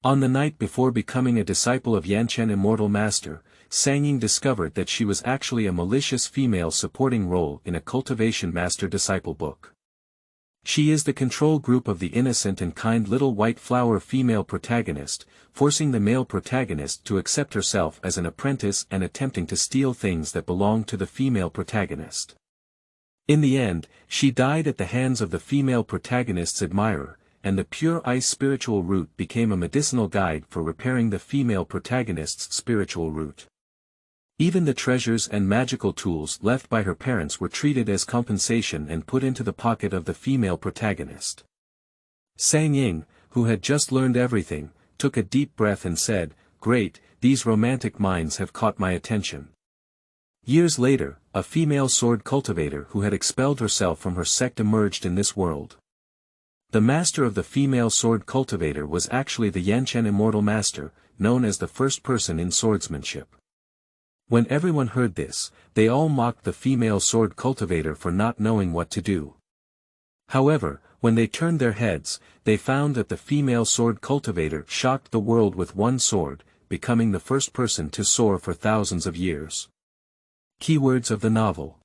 On the night before becoming a disciple of Yanchen Immortal Master, Ying discovered that she was actually a malicious female supporting role in a cultivation master-disciple book. She is the control group of the innocent and kind little white flower female protagonist, forcing the male protagonist to accept herself as an apprentice and attempting to steal things that belong to the female protagonist. In the end, she died at the hands of the female protagonist's admirer, and the pure ice spiritual root became a medicinal guide for repairing the female protagonist's spiritual root. Even the treasures and magical tools left by her parents were treated as compensation and put into the pocket of the female protagonist. Ying, who had just learned everything, took a deep breath and said, "Great, these romantic minds have caught my attention." Years later, a female sword cultivator who had expelled herself from her sect emerged in this world. The master of the female sword cultivator was actually the Yanchen Immortal Master, known as the first person in swordsmanship. When everyone heard this, they all mocked the female sword cultivator for not knowing what to do. However, when they turned their heads, they found that the female sword cultivator shocked the world with one sword, becoming the first person to soar for thousands of years. Keywords of the novel.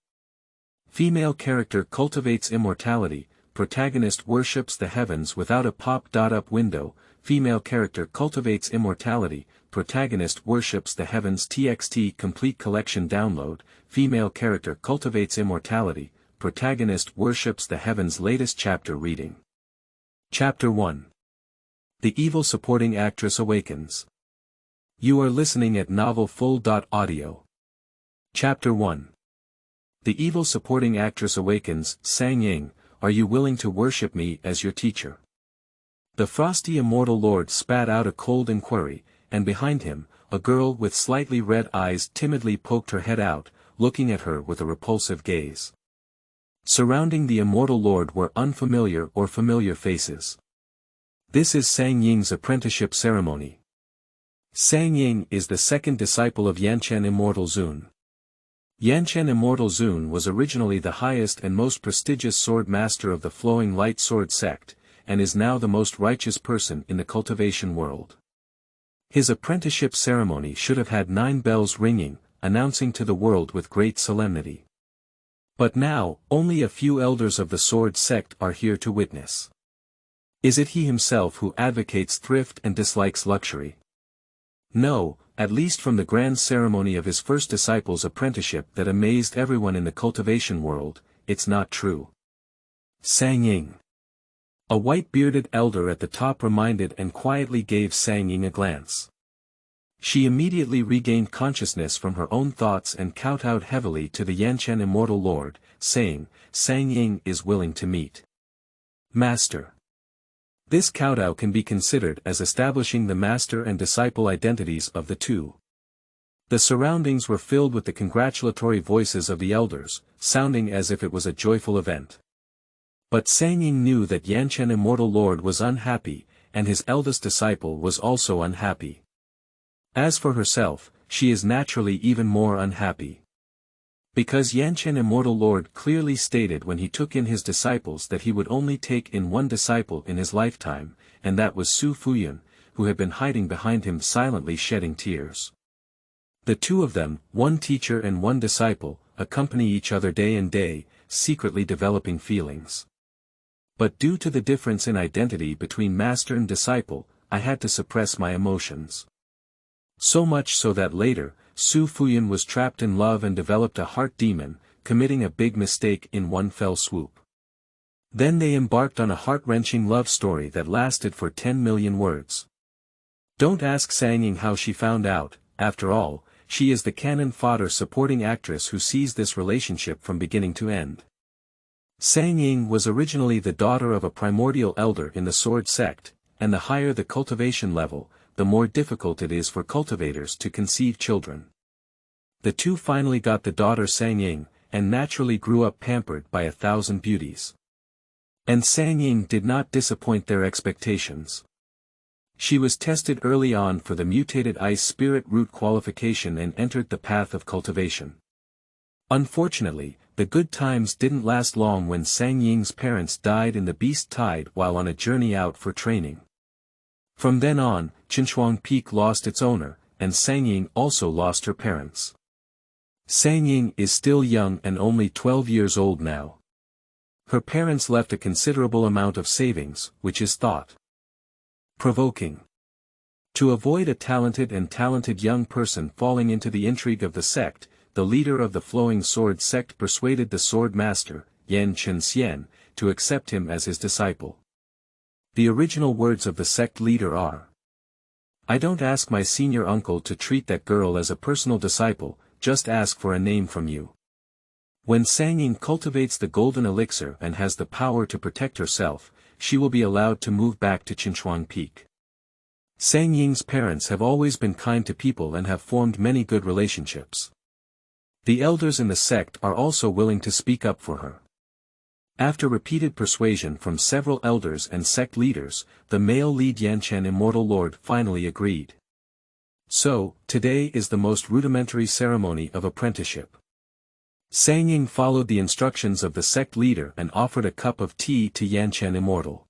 Female character cultivates immortality, protagonist worships the heavens without a pop-up window, female character cultivates immortality, protagonist worships the heavens TXT complete collection download, female character cultivates immortality, protagonist worships the heavens latest chapter reading. Chapter 1. The evil supporting actress awakens. You are listening at novelfull.audio. Chapter 1. The evil supporting actress awakens. Ying, are you willing to worship me as your teacher? The frosty immortal lord spat out a cold inquiry, and behind him, a girl with slightly red eyes timidly poked her head out, looking at her with a repulsive gaze. Surrounding the immortal lord were unfamiliar or familiar faces. This is Ying's apprenticeship ceremony. Ying is the second disciple of Yanchen Immortal Zun. Yanchen Immortal Zun was originally the highest and most prestigious sword master of the flowing light sword sect, and is now the most righteous person in the cultivation world. His apprenticeship ceremony should have had 9 bells ringing, announcing to the world with great solemnity. But now, only a few elders of the sword sect are here to witness. Is it he himself who advocates thrift and dislikes luxury? No, at least from the grand ceremony of his first disciple's apprenticeship that amazed everyone in the cultivation world, it's not true. Ying. A white-bearded elder at the top reminded and quietly gave Ying a glance. She immediately regained consciousness from her own thoughts and kowtowed heavily to the Yanchen Immortal Lord, saying, Ying is willing to meet. Master. This kowtow can be considered as establishing the master and disciple identities of the two. The surroundings were filled with the congratulatory voices of the elders, sounding as if it was a joyful event. But Ying knew that Yanchen Immortal Lord was unhappy, and his eldest disciple was also unhappy. As for herself, she is naturally even more unhappy. Because Yanchen Immortal Lord clearly stated when he took in his disciples that he would only take in one disciple in his lifetime, and that was Su Fuyun, who had been hiding behind him silently shedding tears. The two of them, one teacher and one disciple, accompany each other day and day, secretly developing feelings. But due to the difference in identity between master and disciple, I had to suppress my emotions. So much so that later, Su Fuyun was trapped in love and developed a heart demon, committing a big mistake in one fell swoop. Then they embarked on a heart-wrenching love story that lasted for 10 million words. Don't ask Ying how she found out, after all, she is the cannon fodder supporting actress who sees this relationship from beginning to end. Ying was originally the daughter of a primordial elder in the sword sect, and the higher the cultivation level, the more difficult it is for cultivators to conceive children. The two finally got the daughter Ying, and naturally grew up pampered by 1,000 beauties. And Ying did not disappoint their expectations. She was tested early on for the mutated ice spirit root qualification and entered the path of cultivation. Unfortunately, the good times didn't last long when Ying's parents died in the beast tide while on a journey out for training. From then on, Qinshuang Peak lost its owner, and Sangying also lost her parents. Sangying is still young and only 12 years old now. Her parents left a considerable amount of savings, which is thought provoking. To avoid a talented young person falling into the intrigue of the sect, the leader of the Flowing Sword sect persuaded the sword master, Yanchen, to accept him as his disciple. The original words of the sect leader are, "I don't ask my senior uncle to treat that girl as a personal disciple, just ask for a name from you." When Sangying cultivates the golden elixir and has the power to protect herself, she will be allowed to move back to Qinshuang Peak. Sangying's parents have always been kind to people and have formed many good relationships. The elders in the sect are also willing to speak up for her. After repeated persuasion from several elders and sect leaders, the male lead Yanchen Immortal Lord finally agreed. So, today is the most rudimentary ceremony of apprenticeship. Sangying followed the instructions of the sect leader and offered a cup of tea to Yanchen Immortal.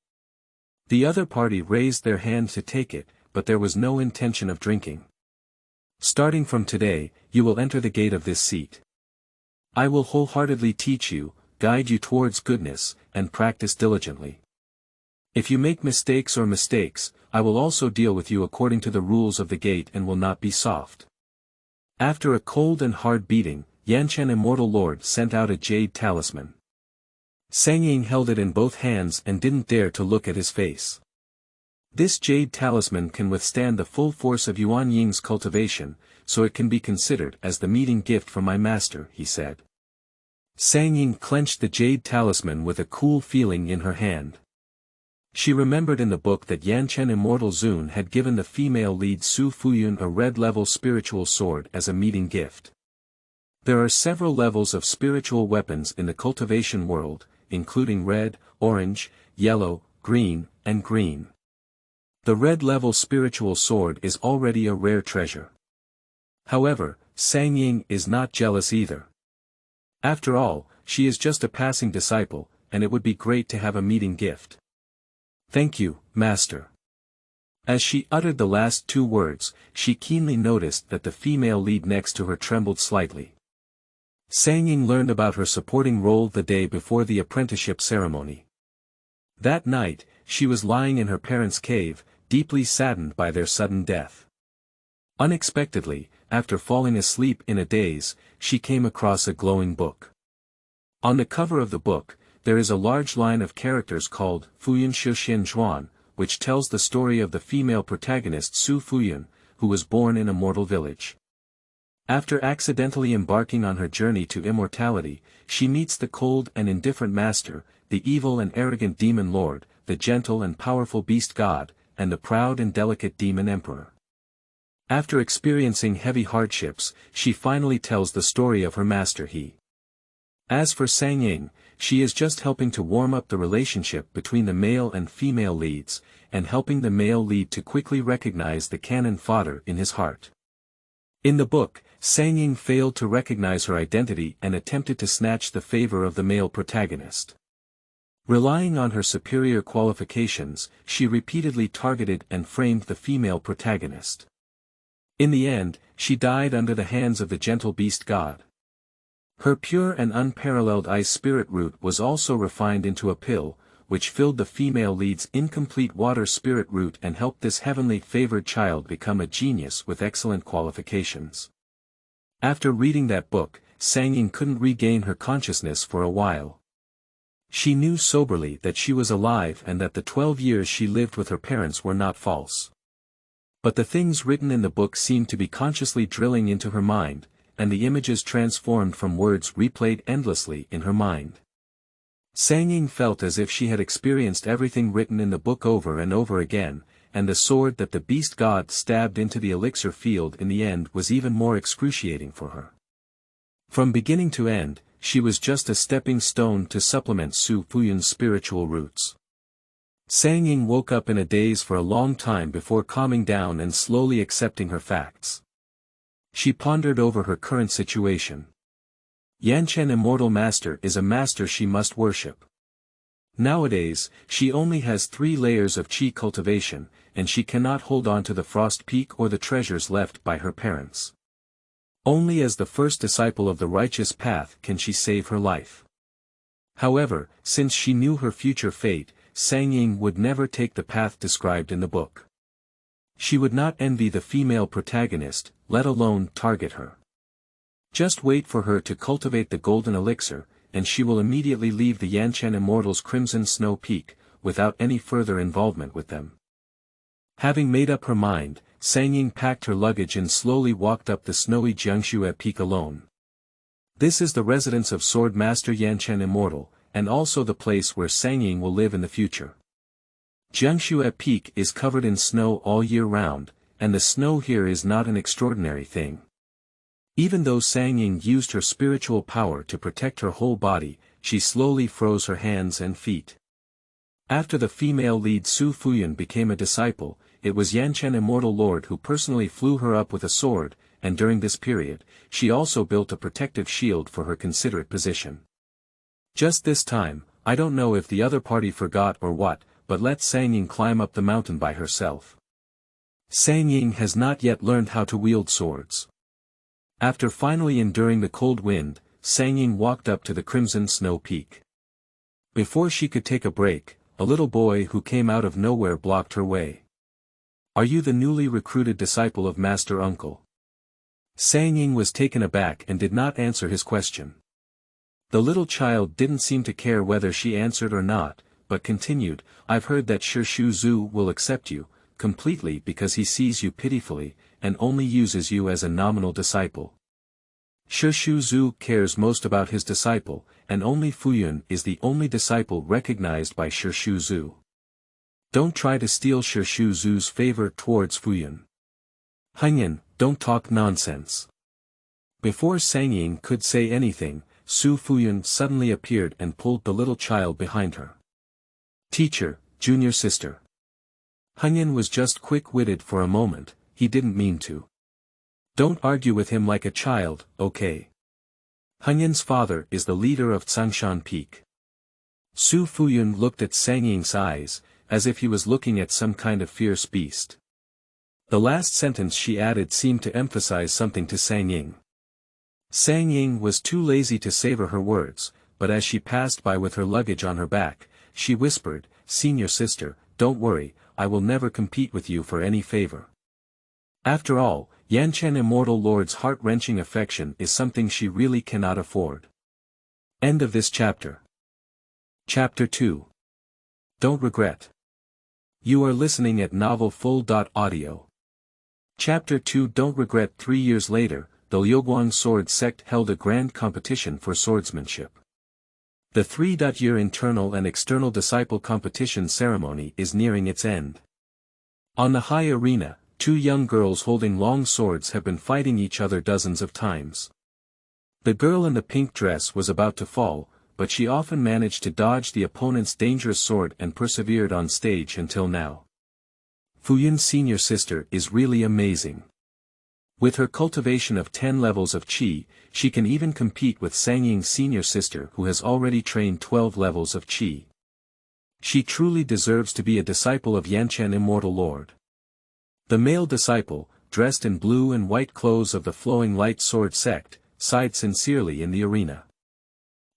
The other party raised their hand to take it, but there was no intention of drinking. "Starting from today, you will enter the gate of this seat. I will wholeheartedly teach you, guide you towards goodness, and practice diligently. If you make mistakes, I will also deal with you according to the rules of the gate and will not be soft." After a cold and hard beating, Yanchen Immortal Lord sent out a jade talisman. Sangying held it in both hands and didn't dare to look at his face. "This jade talisman can withstand the full force of Yuan Ying's cultivation, so it can be considered as the meeting gift from my master," he said. Sangying clenched the jade talisman with a cool feeling in her hand. She remembered in the book that Yanchen Immortal Zun had given the female lead Su Fuyun a red-level spiritual sword as a meeting gift. There are several levels of spiritual weapons in the cultivation world, including red, orange, yellow, green, and green. The red-level spiritual sword is already a rare treasure. However, Sangying is not jealous either. After all, she is just a passing disciple, and it would be great to have a meeting gift. "Thank you, Master." As she uttered the last two words, she keenly noticed that the female lead next to her trembled slightly. Sangying learned about her supporting role the day before the apprenticeship ceremony. That night, she was lying in her parents' cave, deeply saddened by their sudden death. Unexpectedly, after falling asleep in a daze, she came across a glowing book. On the cover of the book, there is a large line of characters called Fuyun Shixin Zhuan, which tells the story of the female protagonist Su Fuyun, who was born in a mortal village. After accidentally embarking on her journey to immortality, she meets the cold and indifferent master, the evil and arrogant demon lord, the gentle and powerful beast god, and the proud and delicate demon emperor. After experiencing heavy hardships, she finally tells the story of her master He. As for Sangying, she is just helping to warm up the relationship between the male and female leads, and helping the male lead to quickly recognize the cannon fodder in his heart. In the book, Sangying failed to recognize her identity and attempted to snatch the favor of the male protagonist. Relying on her superior qualifications, she repeatedly targeted and framed the female protagonist. In the end, she died under the hands of the gentle beast god. Her pure and unparalleled ice spirit root was also refined into a pill, which filled the female lead's incomplete water spirit root and helped this heavenly favored child become a genius with excellent qualifications. After reading that book, Sangying couldn't regain her consciousness for a while. She knew soberly that she was alive and that the 12 years she lived with her parents were not false. But the things written in the book seemed to be consciously drilling into her mind, and the images transformed from words replayed endlessly in her mind. Sangying felt as if she had experienced everything written in the book over and over again, and the sword that the beast god stabbed into the elixir field in the end was even more excruciating for her. From beginning to end, she was just a stepping stone to supplement Su Fuyun's spiritual roots. Sangying woke up in a daze for a long time before calming down and slowly accepting her facts. She pondered over her current situation. Yanchen Immortal Master is a master she must worship. Nowadays, she only has 3 layers of qi cultivation, and she cannot hold on to the frost peak or the treasures left by her parents. Only as the first disciple of the righteous path can she save her life. However, since she knew her future fate, Ying would never take the path described in the book. She would not envy the female protagonist, let alone target her. Just wait for her to cultivate the golden elixir, and she will immediately leave the Yanchen Immortals' Crimson Snow Peak, without any further involvement with them. Having made up her mind, Ying packed her luggage and slowly walked up the snowy Jiangxue Peak alone. This is the residence of Sword Master Yanchen Immortal, and also the place where Ying will live in the future. Jiangxue Peak is covered in snow all year round, and the snow here is not an extraordinary thing. Even though Ying used her spiritual power to protect her whole body, she slowly froze her hands and feet. After the female lead Su Fuyun became a disciple, it was Yanchen Immortal Lord who personally flew her up with a sword, and during this period, she also built a protective shield for her considerate position. Just this time, I don't know if the other party forgot or what, but let Ying climb up the mountain by herself. Ying has not yet learned how to wield swords. After finally enduring the cold wind, Ying walked up to the Crimson Snow Peak. Before she could take a break, a little boy who came out of nowhere blocked her way. "Are you the newly recruited disciple of Master Uncle?" Ying was taken aback and did not answer his question. The little child didn't seem to care whether she answered or not, but continued, "I've heard that Shishu Zhu will accept you, completely because he sees you pitifully, and only uses you as a nominal disciple. Shishu Zhu cares most about his disciple, and only Fuyun is the only disciple recognized by Shishu Zhu. Don't try to steal Shishu Zhu's favor towards Fuyun. Hengyan, don't talk nonsense." Before Ying could say anything, Su Fuyun suddenly appeared and pulled the little child behind her. "Teacher, junior sister." Hengyan was just quick-witted for a moment, he didn't mean to. "Don't argue with him like a child, okay?" Hengyan's father is the leader of Tsangshan Peak. Su Fuyun looked at Ying's eyes, as if he was looking at some kind of fierce beast. The last sentence she added seemed to emphasize something to Ying. Ying was too lazy to savor her words, but as she passed by with her luggage on her back, she whispered, "Senior sister, don't worry, I will never compete with you for any favor." After all, Yanchen Immortal Lord's heart-wrenching affection is something she really cannot afford. End of this chapter. Chapter 2. Don't regret. You are listening at novelfull.audio. Chapter 2. Don't regret. 3 years later, the Liuguang Sword Sect held a grand competition for swordsmanship. The 3-year internal and external disciple competition ceremony is nearing its end. On the high arena, 2 young girls holding long swords have been fighting each other dozens of times. The girl in the pink dress was about to fall, but she often managed to dodge the opponent's dangerous sword and persevered on stage until now. Fuyun's senior sister is really amazing. With her cultivation of 10 levels of Qi, she can even compete with Ying's senior sister who has already trained 12 levels of Qi. She truly deserves to be a disciple of Yanchen Immortal Lord. The male disciple, dressed in blue and white clothes of the flowing light sword sect, sighed sincerely in the arena.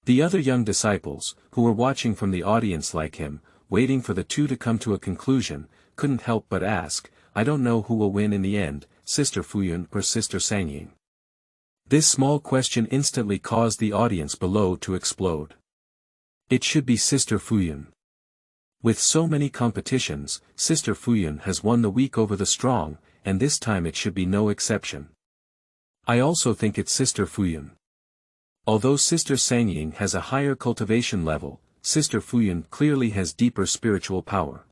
The other young disciples, who were watching from the audience like him, waiting for the two to come to a conclusion, couldn't help but ask, "I don't know who will win in the end, Sister Fuyun or Sister Ying." This small question instantly caused the audience below to explode. It should be Sister Fuyun. With so many competitions, Sister Fuyun has won the weak over the strong, and this time it should be no exception. I also think it's Sister Fuyun. Although Sister Ying has a higher cultivation level, Sister Fuyun clearly has deeper spiritual power.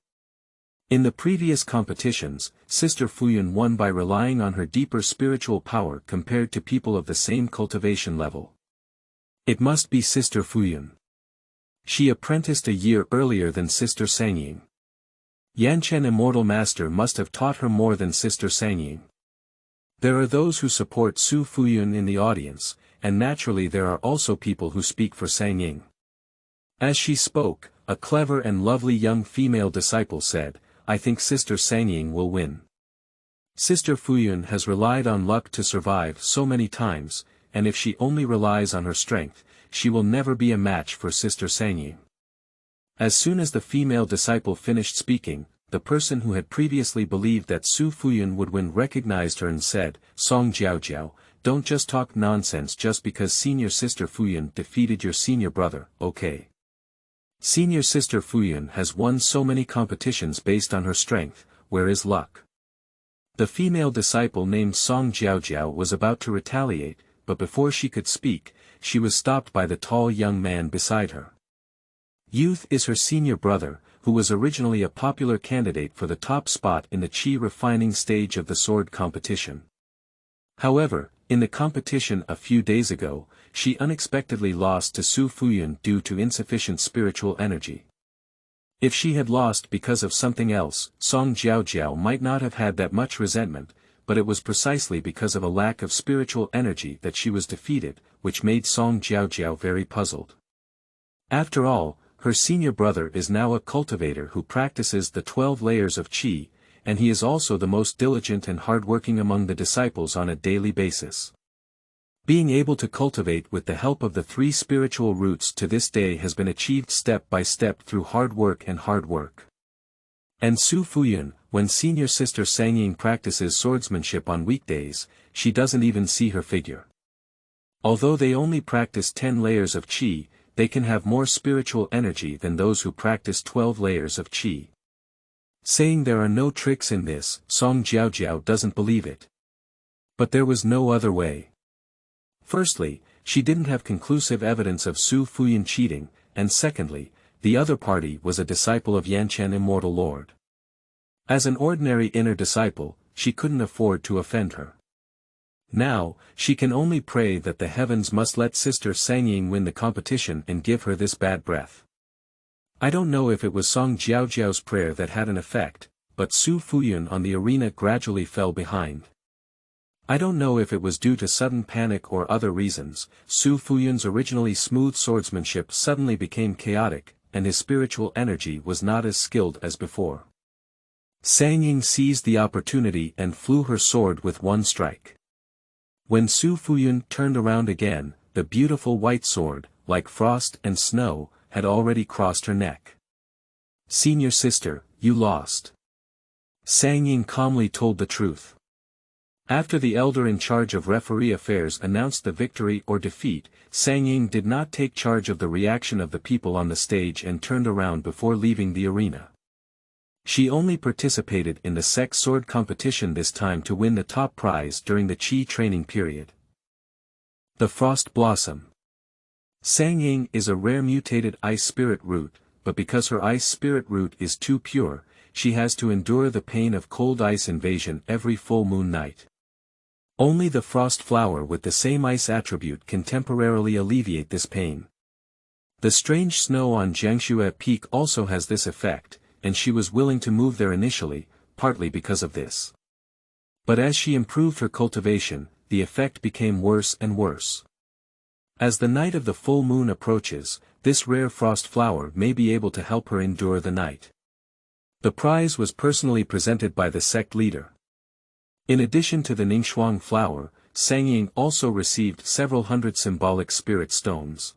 In the previous competitions, Sister Fuyun won by relying on her deeper spiritual power compared to people of the same cultivation level. It must be Sister Fuyun. She apprenticed a year earlier than Sister Ying. Yanchen Immortal Master must have taught her more than Sister Ying. There are those who support Su Fuyun in the audience, and naturally there are also people who speak for Ying. As she spoke, a clever and lovely young female disciple said, I think Sister Sangying will win. Sister Fuyun has relied on luck to survive so many times, and if she only relies on her strength, she will never be a match for Sister Sangying. As soon as the female disciple finished speaking, the person who had previously believed that Su Fuyun would win recognized her and said, Song Jiaojiao, don't just talk nonsense just because senior sister Fuyun defeated your senior brother, okay? Senior sister Fuyun has won so many competitions based on her strength, where is luck? The female disciple named Song Jiaojiao was about to retaliate, but before she could speak, she was stopped by the tall young man beside her. Youth is her senior brother, who was originally a popular candidate for the top spot in the qi refining stage of the sword competition. However, in the competition a few days ago, she unexpectedly lost to Su Fuyun due to insufficient spiritual energy. If she had lost because of something else, Song Jiaojiao might not have had that much resentment, but it was precisely because of a lack of spiritual energy that she was defeated, which made Song Jiaojiao very puzzled. After all, her senior brother is now a cultivator who practices the 12 layers of qi, and he is also the most diligent and hardworking among the disciples on a daily basis. Being able to cultivate with the help of the 3 spiritual roots to this day has been achieved step by step through hard work and hard work. And Su Fuyun, when senior sister Sangying practices swordsmanship on weekdays, she doesn't even see her figure. Although they only practice 10 layers of qi, they can have more spiritual energy than those who practice 12 layers of qi. Saying there are no tricks in this, Song Jiaojiao doesn't believe it. But there was no other way. Firstly, she didn't have conclusive evidence of Su Fuyun cheating, and secondly, the other party was a disciple of Yanchen Immortal Lord. As an ordinary inner disciple, she couldn't afford to offend her. Now, she can only pray that the heavens must let Sister Sangying win the competition and give her this bad breath. I don't know if it was Song Jiaojiao's prayer that had an effect, but Su Fuyun on the arena gradually fell behind. I don't know if it was due to sudden panic or other reasons. Su Fuyun's originally smooth swordsmanship suddenly became chaotic, and his spiritual energy was not as skilled as before. Sangying seized the opportunity and flew her sword with one strike. When Su Fuyun turned around again, the beautiful white sword, like frost and snow, had already crossed her neck. Senior sister, you lost. Sangying calmly told the truth. After the elder in charge of referee affairs announced the victory or defeat, Sangying did not take charge of the reaction of the people on the stage and turned around before leaving the arena. She only participated in the sect sword competition this time to win the top prize during the qi training period. The Frost Blossom. Sangying is a rare mutated ice spirit root, but because her ice spirit root is too pure, she has to endure the pain of cold ice invasion every full moon night. Only the frost flower with the same ice attribute can temporarily alleviate this pain. The strange snow on Jiangxue Peak also has this effect, and she was willing to move there initially, partly because of this. But as she improved her cultivation, the effect became worse and worse. As the night of the full moon approaches, this rare frost flower may be able to help her endure the night. The prize was personally presented by the sect leader. In addition to the Ningxuang flower, Sangying also received several hundred symbolic spirit stones.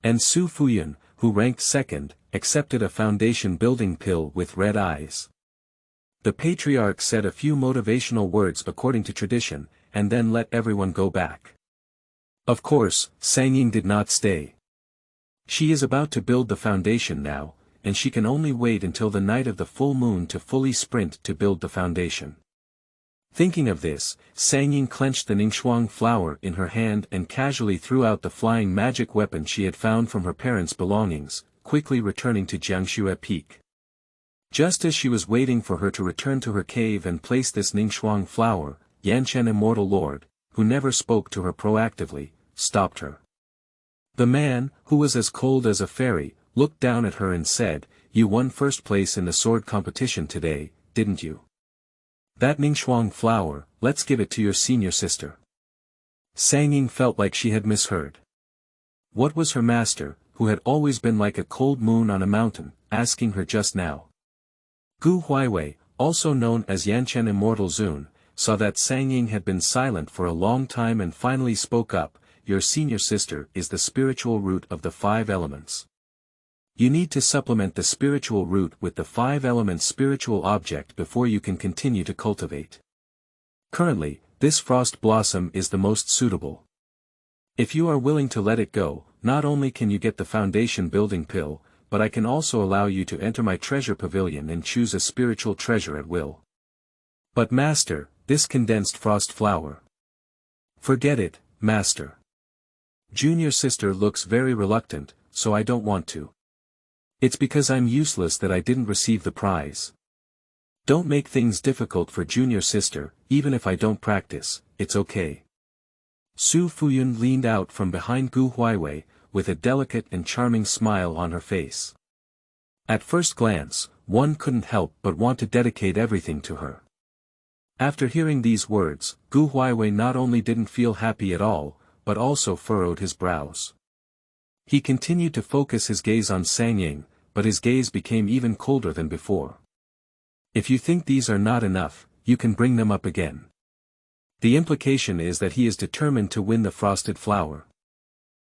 And Su Fuyun, who ranked second, accepted a foundation building pill with red eyes. The patriarch said a few motivational words according to tradition, and then let everyone go back. Of course, Sangying did not stay. She is about to build the foundation now, and she can only wait until the night of the full moon to fully sprint to build the foundation. Thinking of this, Sangying clenched the Ningxuang flower in her hand and casually threw out the flying magic weapon she had found from her parents' belongings, quickly returning to Jiangxue Peak. Just as she was waiting for her to return to her cave and place this Ningxuang flower, Yanchen Immortal Lord, who never spoke to her proactively, stopped her. The man, who was as cold as a fairy, looked down at her and said, "You won first place in the sword competition today, didn't you? That Ningxuang flower, let's give it to your senior sister." Sangying felt like she had misheard. What was her master, who had always been like a cold moon on a mountain, asking her just now? Gu Huaiwei, also known as Yanchen Immortal Zun, saw that Sang Ying had been silent for a long time and finally spoke up. Your senior sister is the spiritual root of the 5 elements. You need to supplement the spiritual root with the 5-element spiritual object before you can continue to cultivate. Currently, this frost blossom is the most suitable. If you are willing to let it go, not only can you get the foundation building pill, but I can also allow you to enter my treasure pavilion and choose a spiritual treasure at will. But Master, this condensed frost flower. Forget it, Master. Junior sister looks very reluctant, so I don't want to. It's because I'm useless that I didn't receive the prize. Don't make things difficult for junior sister, even if I don't practice, it's okay. Su Fuyun leaned out from behind Gu Huaiwei, with a delicate and charming smile on her face. At first glance, one couldn't help but want to dedicate everything to her. After hearing these words, Gu Huaiwei not only didn't feel happy at all, but also furrowed his brows. He continued to focus his gaze on Sang Ying, but his gaze became even colder than before. If you think these are not enough, you can bring them up again. The implication is that he is determined to win the frosted flower.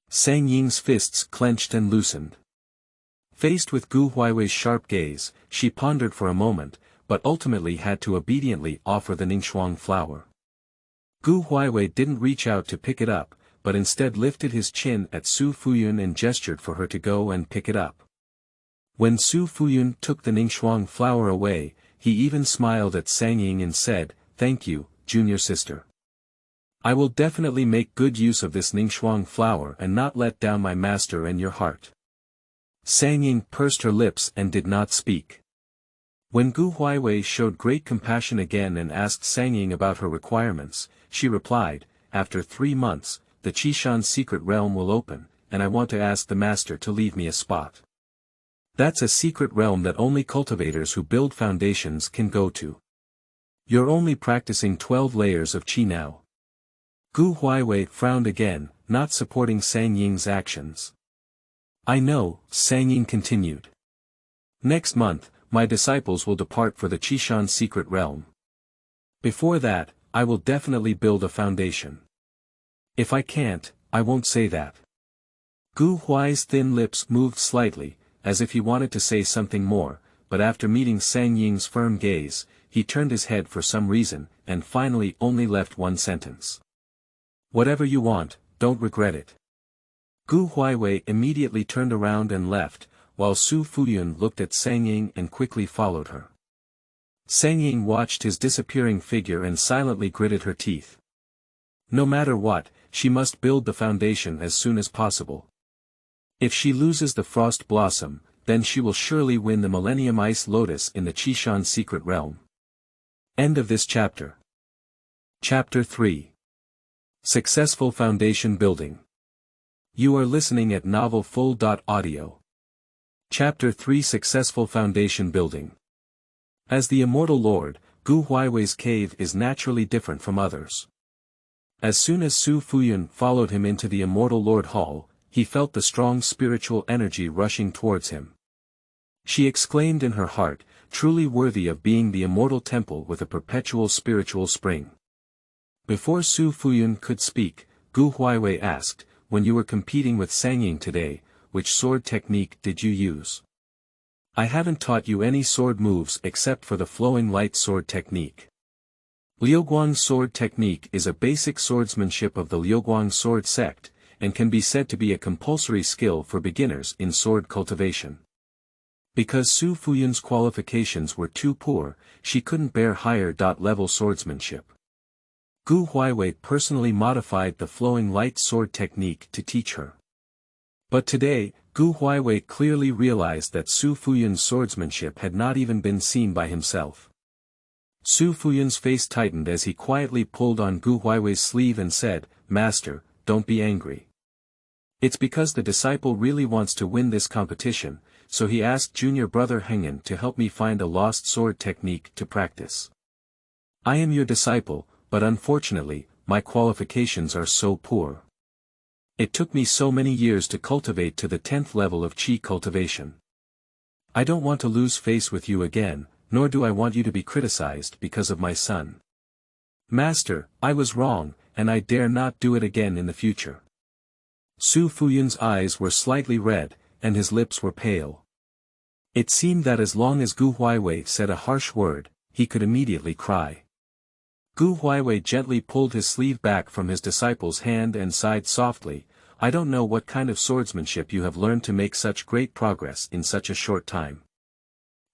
Sang Ying's fists clenched and loosened. Faced with Gu Huaiwei's sharp gaze, she pondered for a moment, but ultimately had to obediently offer the Ningxuang flower. Gu Huaiwei didn't reach out to pick it up, but instead lifted his chin at Su Fuyun and gestured for her to go and pick it up. When Su Fuyun took the Ningxuang flower away, he even smiled at Sang Ying and said, "Thank you, junior sister. I will definitely make good use of this Ningxuang flower and not let down my master and your heart." Sang Ying pursed her lips and did not speak. When Gu Huaiwei showed great compassion again and asked Sang Ying about her requirements, she replied, "After 3 months, the Qishan's secret realm will open, and I want to ask the master to leave me a spot. That's a secret realm that only cultivators who build foundations can go to. You're only practicing 12 layers of Qi now." Gu Huaiwei frowned again, not supporting Sang Ying's actions. "I know," Sang Ying continued. "Next month, my disciples will depart for the Qishan secret realm. Before that, I will definitely build a foundation. If I can't, I won't say that." Gu Huai's thin lips moved slightly, as if he wanted to say something more, but after meeting Sang Ying's firm gaze, he turned his head for some reason, and finally only left one sentence. "Whatever you want, don't regret it." Gu Huaiwei immediately turned around and left, while Su Fuyun looked at Sang Ying and quickly followed her. Sang Ying watched his disappearing figure and silently gritted her teeth. No matter what, she must build the foundation as soon as possible. If she loses the frost blossom, then she will surely win the Millennium Ice Lotus in the Qishan secret realm. End of this chapter. Chapter 3. Successful Foundation Building. You are listening at novelfull.audio. Chapter 3 Successful Foundation Building. As the Immortal Lord, Gu Huaiwei's cave is naturally different from others. As soon as Su Fuyun followed him into the Immortal Lord Hall, he felt the strong spiritual energy rushing towards him. She exclaimed in her heart, truly worthy of being the immortal temple with a perpetual spiritual spring. Before Su Fuyun could speak, Gu Huaiwei asked, "When you were competing with Sang Ying today, which sword technique did you use?" "I haven't taught you any sword moves except for the flowing light sword technique. Liuguang sword technique is a basic swordsmanship of the Liuguang sword sect, and can be said to be a compulsory skill for beginners in sword cultivation." Because Su Fuyun's qualifications were too poor, she couldn't bear higher-level swordsmanship. Gu Huaiwei personally modified the flowing light sword technique to teach her. But today, Gu Huaiwei clearly realized that Su Fuyun's swordsmanship had not even been seen by himself. Su Fuyun's face tightened as he quietly pulled on Gu Huaiwei's sleeve and said, "Master, don't be angry. It's because the disciple really wants to win this competition, so he asked junior brother Hengen to help me find a lost sword technique to practice. I am your disciple, but unfortunately, my qualifications are so poor. It took me so many years to cultivate to the 10th level of Qi cultivation. I don't want to lose face with you again, nor do I want you to be criticized because of my son. Master, I was wrong, and I dare not do it again in the future. Su Fuyun's eyes were slightly red, and his lips were pale. It seemed that as long as Gu Huaiwei said a harsh word, he could immediately cry. Gu Huaiwei gently pulled his sleeve back from his disciple's hand and sighed softly, I don't know what kind of swordsmanship you have learned to make such great progress in such a short time.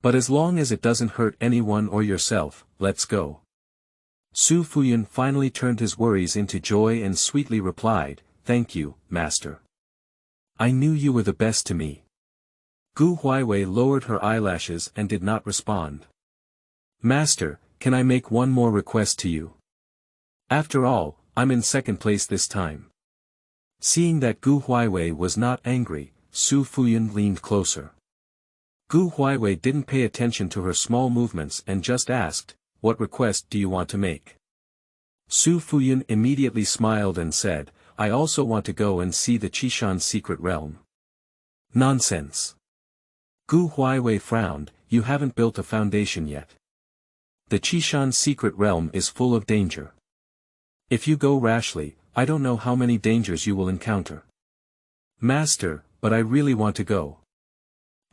But as long as it doesn't hurt anyone or yourself, let's go. Su Fuyun finally turned his worries into joy and sweetly replied, Thank you, Master. I knew you were the best to me. Gu Huaiwei lowered her eyelashes and did not respond. Master, can I make one more request to you? After all, I'm in second place this time. Seeing that Gu Huaiwei was not angry, Su Fuyun leaned closer. Gu Huaiwei didn't pay attention to her small movements and just asked, What request do you want to make? Su Fuyun immediately smiled and said, I also want to go and see the Qishan's secret realm. Nonsense. Gu Huaiwei frowned, you haven't built a foundation yet. The Qishan's secret realm is full of danger. If you go rashly, I don't know how many dangers you will encounter. Master, but I really want to go.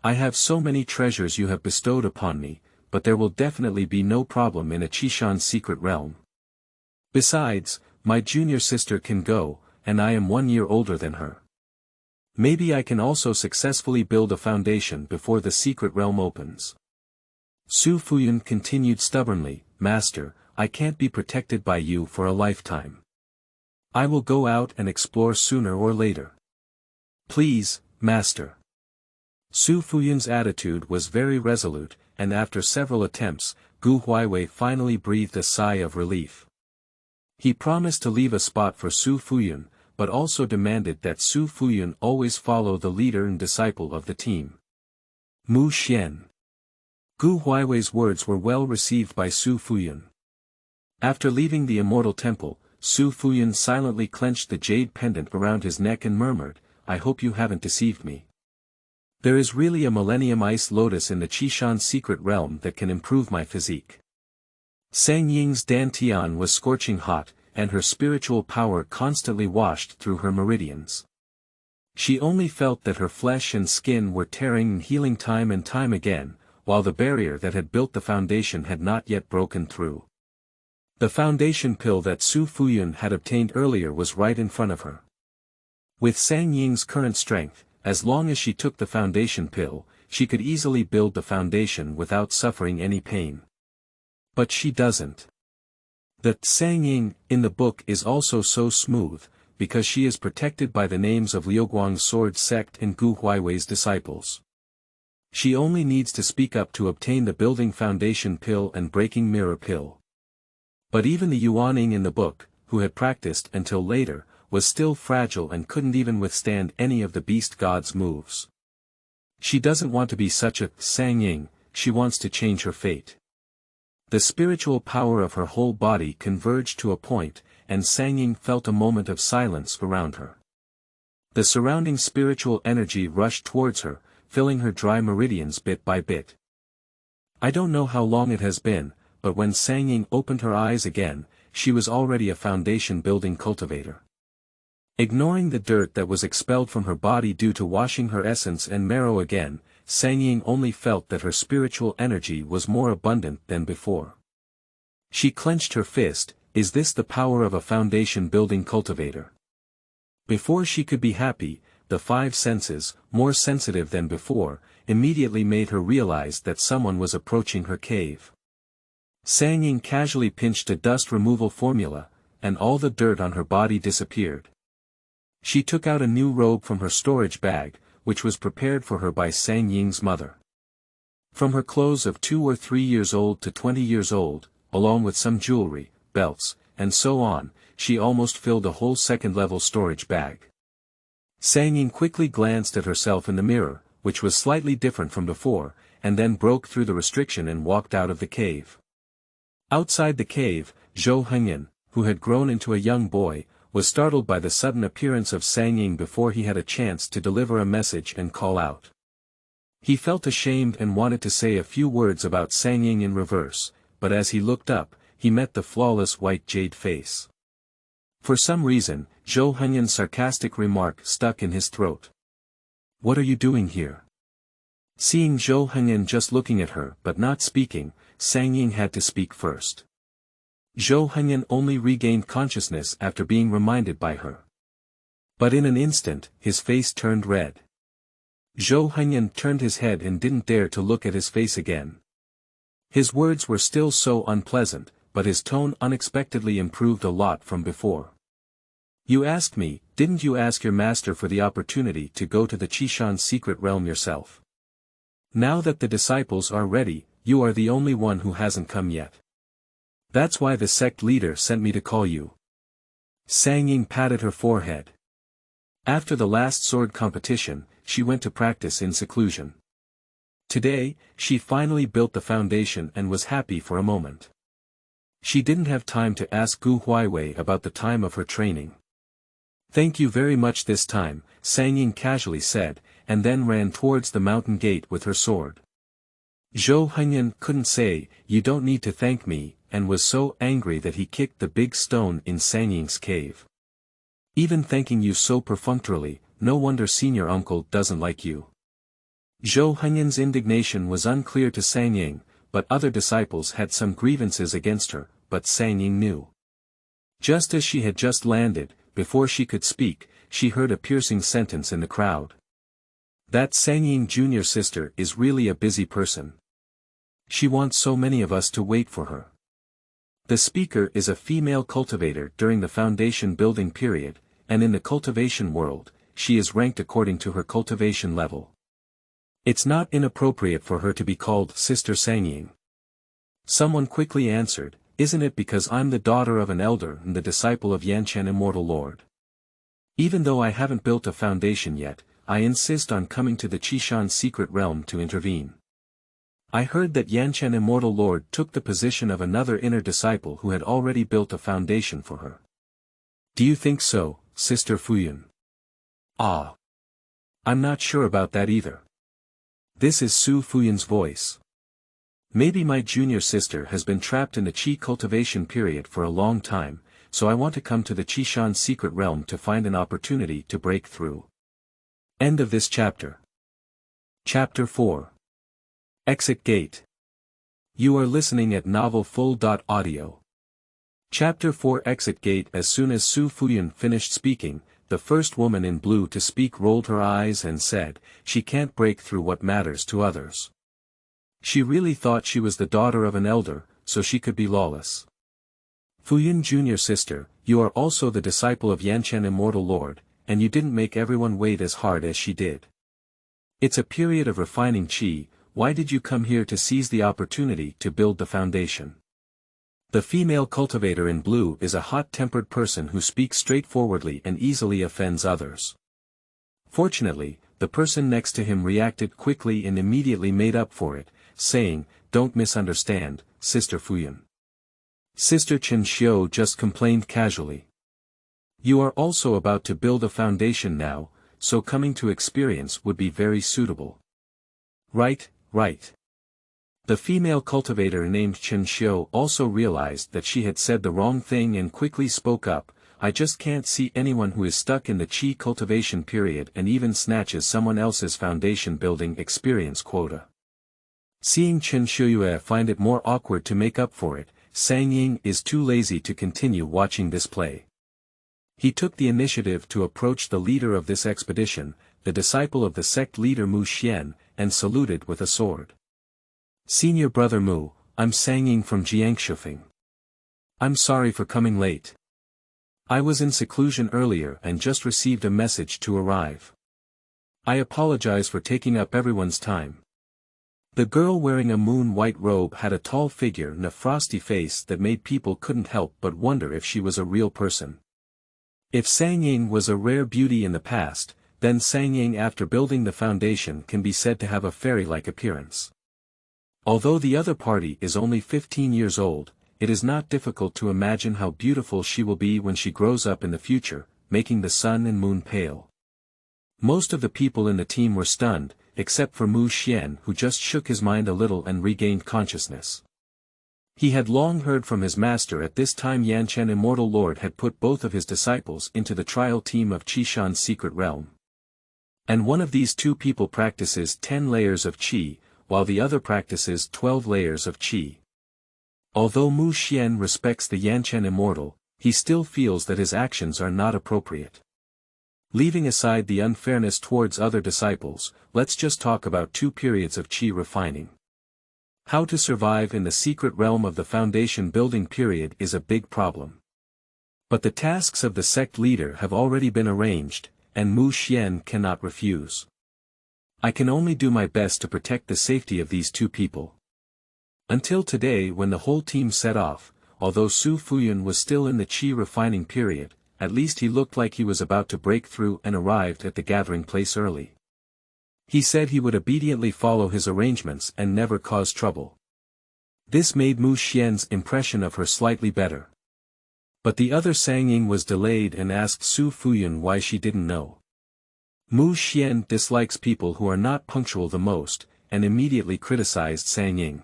I have so many treasures you have bestowed upon me, but there will definitely be no problem in a Qishan's secret realm. Besides, my junior sister can go, and I am 1 year older than her. Maybe I can also successfully build a foundation before the secret realm opens. Su Fuyun continued stubbornly, Master, I can't be protected by you for a lifetime. I will go out and explore sooner or later. Please, Master. Su Fuyun's attitude was very resolute, and after several attempts, Gu Huaiwei finally breathed a sigh of relief. He promised to leave a spot for Su Fuyun, but also demanded that Su Fuyun always follow the leader and disciple of the team. Mu Xian. Gu Huaiwei's words were well received by Su Fuyun. After leaving the immortal temple, Su Fuyun silently clenched the jade pendant around his neck and murmured, I hope you haven't deceived me. There is really a Millennium Ice Lotus in the Qishan's secret realm that can improve my physique. Sang Ying's dantian was scorching hot, and her spiritual power constantly washed through her meridians. She only felt that her flesh and skin were tearing and healing time and time again, while the barrier that had built the foundation had not yet broken through. The foundation pill that Su Fuyun had obtained earlier was right in front of her. With Sang Ying's current strength, as long as she took the foundation pill, she could easily build the foundation without suffering any pain. But she doesn't. The Sang Ying in the book is also so smooth, because she is protected by the names of Liuguang's sword sect and Gu Huaiwei's disciples. She only needs to speak up to obtain the building foundation pill and breaking mirror pill. But even the Yuaning in the book, who had practiced until later, was still fragile and couldn't even withstand any of the beast god's moves. She doesn't want to be such a Sang Ying, she wants to change her fate. The spiritual power of her whole body converged to a point, and Sang Ying felt a moment of silence around her. The surrounding spiritual energy rushed towards her, filling her dry meridians bit by bit. I don't know how long it has been, but when Sang Ying opened her eyes again, she was already a foundation-building cultivator. Ignoring the dirt that was expelled from her body due to washing her essence and marrow again, Sang Ying only felt that her spiritual energy was more abundant than before. She clenched her fist, is this the power of a foundation-building cultivator? Before she could be happy, the 5 senses, more sensitive than before, immediately made her realize that someone was approaching her cave. Sang Ying casually pinched a dust removal formula, and all the dirt on her body disappeared. She took out a new robe from her storage bag, which was prepared for her by Sang Ying's mother. From her clothes of 2 or 3 years old to 20 years old, along with some jewelry, belts, and so on, she almost filled a whole second-level storage bag. Sang Ying quickly glanced at herself in the mirror, which was slightly different from before, and then broke through the restriction and walked out of the cave. Outside the cave, Zhou Hengyan, who had grown into a young boy, was startled by the sudden appearance of Sang Ying before he had a chance to deliver a message and call out. He felt ashamed and wanted to say a few words about Sangying in reverse, but as he looked up, he met the flawless white jade face. For some reason, Zhou Henyan's sarcastic remark stuck in his throat. "What are you doing here?" Seeing Zhou Henyan just looking at her but not speaking, Sangying had to speak first. Zhou Henyan only regained consciousness after being reminded by her. But in an instant, his face turned red. Zhou Henyan turned his head and didn't dare to look at his face again. His words were still so unpleasant, but his tone unexpectedly improved a lot from before. "You asked me, didn't you ask your master for the opportunity to go to the Qishan's secret realm yourself? Now that the disciples are ready, you are the only one who hasn't come yet. That's why the sect leader sent me to call you." Sangying patted her forehead. After the last sword competition, she went to practice in seclusion. Today, she finally built the foundation and was happy for a moment. She didn't have time to ask Gu Huaiwei about the time of her training. "Thank you very much this time," Sangying casually said, and then ran towards the mountain gate with her sword. Zhou Henyan couldn't say, "You don't need to thank me," and was so angry that he kicked the big stone in Sangying's cave. "Even thanking you so perfunctorily, no wonder senior uncle doesn't like you." Zhou Henyan's indignation was unclear to Sangying, but other disciples had some grievances against her, but Sangying knew. Just as she had just landed, before she could speak, she heard a piercing sentence in the crowd. "That Sangying junior sister is really a busy person. She wants so many of us to wait for her." The speaker is a female cultivator during the foundation building period, and in the cultivation world, she is ranked according to her cultivation level. It's not inappropriate for her to be called Sister Sangying. Someone quickly answered, "Isn't it because I'm the daughter of an elder and the disciple of Yanchen Immortal Lord? Even though I haven't built a foundation yet, I insist on coming to the Qishan's secret realm to intervene. I heard that Yanchen Immortal Lord took the position of another inner disciple who had already built a foundation for her. Do you think so, Sister Fuyun?" "Ah. I'm not sure about that either." This is Su Fuyun's voice. "Maybe my junior sister has been trapped in the Qi cultivation period for a long time, so I want to come to the Qishan's secret realm to find an opportunity to break through." End of this chapter. Chapter 4. Exit Gate. You are listening at novelfull.audio. Chapter 4 Exit Gate. As soon as Su Fuyun finished speaking, the first woman in blue to speak rolled her eyes and said, "She can't break through what matters to others." She really thought she was the daughter of an elder, so she could be lawless. "Fuyun junior sister, you are also the disciple of Yanchen Immortal Lord, and you didn't make everyone wait as hard as she did. It's a period of refining Qi. Why did you come here to seize the opportunity to build the foundation?" The female cultivator in blue is a hot-tempered person who speaks straightforwardly and easily offends others. Fortunately, the person next to him reacted quickly and immediately made up for it, saying, "Don't misunderstand, Sister Fuyun. Sister Chen Xiu just complained casually. You are also about to build a foundation now, so coming to experience would be very suitable." Right. The female cultivator named Chen Xiu also realized that she had said the wrong thing and quickly spoke up, "I just can't see anyone who is stuck in the Qi cultivation period and even snatches someone else's foundation building experience quota." Seeing Chen Xiu find it more awkward to make up for it, Sangying is too lazy to continue watching this play. He took the initiative to approach the leader of this expedition, the disciple of the sect leader Mu Xian, and saluted with a sword. "Senior brother Mu, I'm Sangying from Jiangshufeng. I'm sorry for coming late. I was in seclusion earlier and just received a message to arrive. I apologize for taking up everyone's time." The girl wearing a moon-white robe had a tall figure and a frosty face that made people couldn't help but wonder if she was a real person. If Sangying was a rare beauty in the past, then Sangying after building the foundation can be said to have a fairy-like appearance. Although the other party is only 15 years old, it is not difficult to imagine how beautiful she will be when she grows up in the future, making the sun and moon pale. Most of the people in the team were stunned, except for Mu Xian, who just shook his mind a little and regained consciousness. He had long heard from his master at this time Yanchen Immortal Lord had put both of his disciples into the trial team of Qishan's secret realm. And one of these two people practices 10 layers of Qi, while the other practices 12 layers of Qi. Although Mu Xian respects the Yanchen Immortal, he still feels that his actions are not appropriate. Leaving aside the unfairness towards other disciples, let's just talk about 2 periods of Qi refining. How to survive in the secret realm of the foundation building period is a big problem. But the tasks of the sect leader have already been arranged, and Mu Xian cannot refuse. I can only do my best to protect the safety of these 2 people. Until today, when the whole team set off, although Su Fuyun was still in the Qi refining period, at least he looked like he was about to break through and arrived at the gathering place early. He said he would obediently follow his arrangements and never cause trouble. This made Mu Xian's impression of her slightly better. But the other Sang Ying was delayed and asked Su Fuyun why she didn't know. Mu Xian dislikes people who are not punctual the most, and immediately criticized Sang Ying.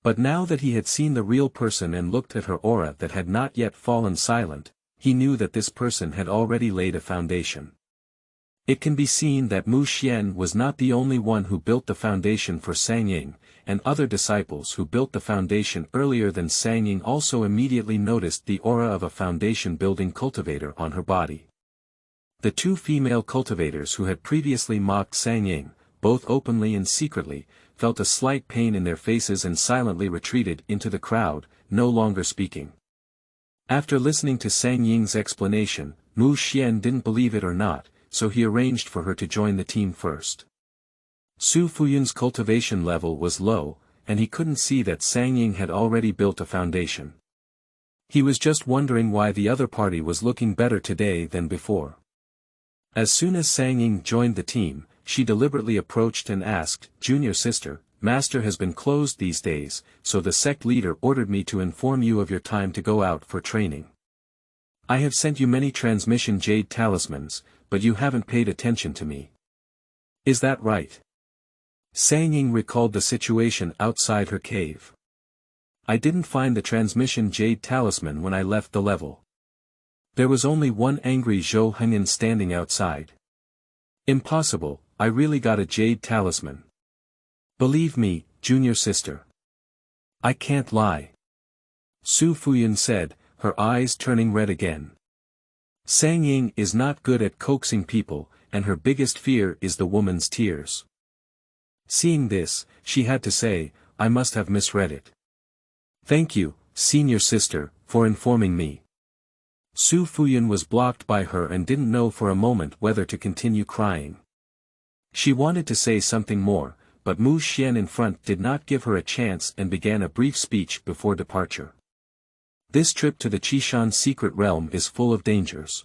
But now that he had seen the real person and looked at her aura that had not yet fallen silent, he knew that this person had already laid a foundation. It can be seen that Mu Xian was not the only one who built the foundation for Sang Ying, and other disciples who built the foundation earlier than Sang Ying also immediately noticed the aura of a foundation-building cultivator on her body. The 2 female cultivators who had previously mocked Sang Ying, both openly and secretly, felt a slight pain in their faces and silently retreated into the crowd, no longer speaking. After listening to Sang Ying's explanation, Mu Xian didn't believe it or not, so he arranged for her to join the team first. Su Fuyun's cultivation level was low, and he couldn't see that Sang Ying had already built a foundation. He was just wondering why the other party was looking better today than before. As soon as Sang Ying joined the team, she deliberately approached and asked, "Junior sister, Master has been closed these days, so the sect leader ordered me to inform you of your time to go out for training. I have sent you many transmission jade talismans, but you haven't paid attention to me. Is that right?" Sang Ying recalled the situation outside her cave. "I didn't find the transmission jade talisman when I left the level. There was only one angry Zhou Hengyan standing outside." "Impossible, I really got a jade talisman. Believe me, junior sister. I can't lie," Su Fuyun said, her eyes turning red again. Sang Ying is not good at coaxing people, and her biggest fear is the woman's tears. Seeing this, she had to say, "I must have misread it. Thank you, senior sister, for informing me." Su Fuyun was blocked by her and didn't know for a moment whether to continue crying. She wanted to say something more, but Mu Xian in front did not give her a chance and began a brief speech before departure. "This trip to the Qishan secret realm is full of dangers.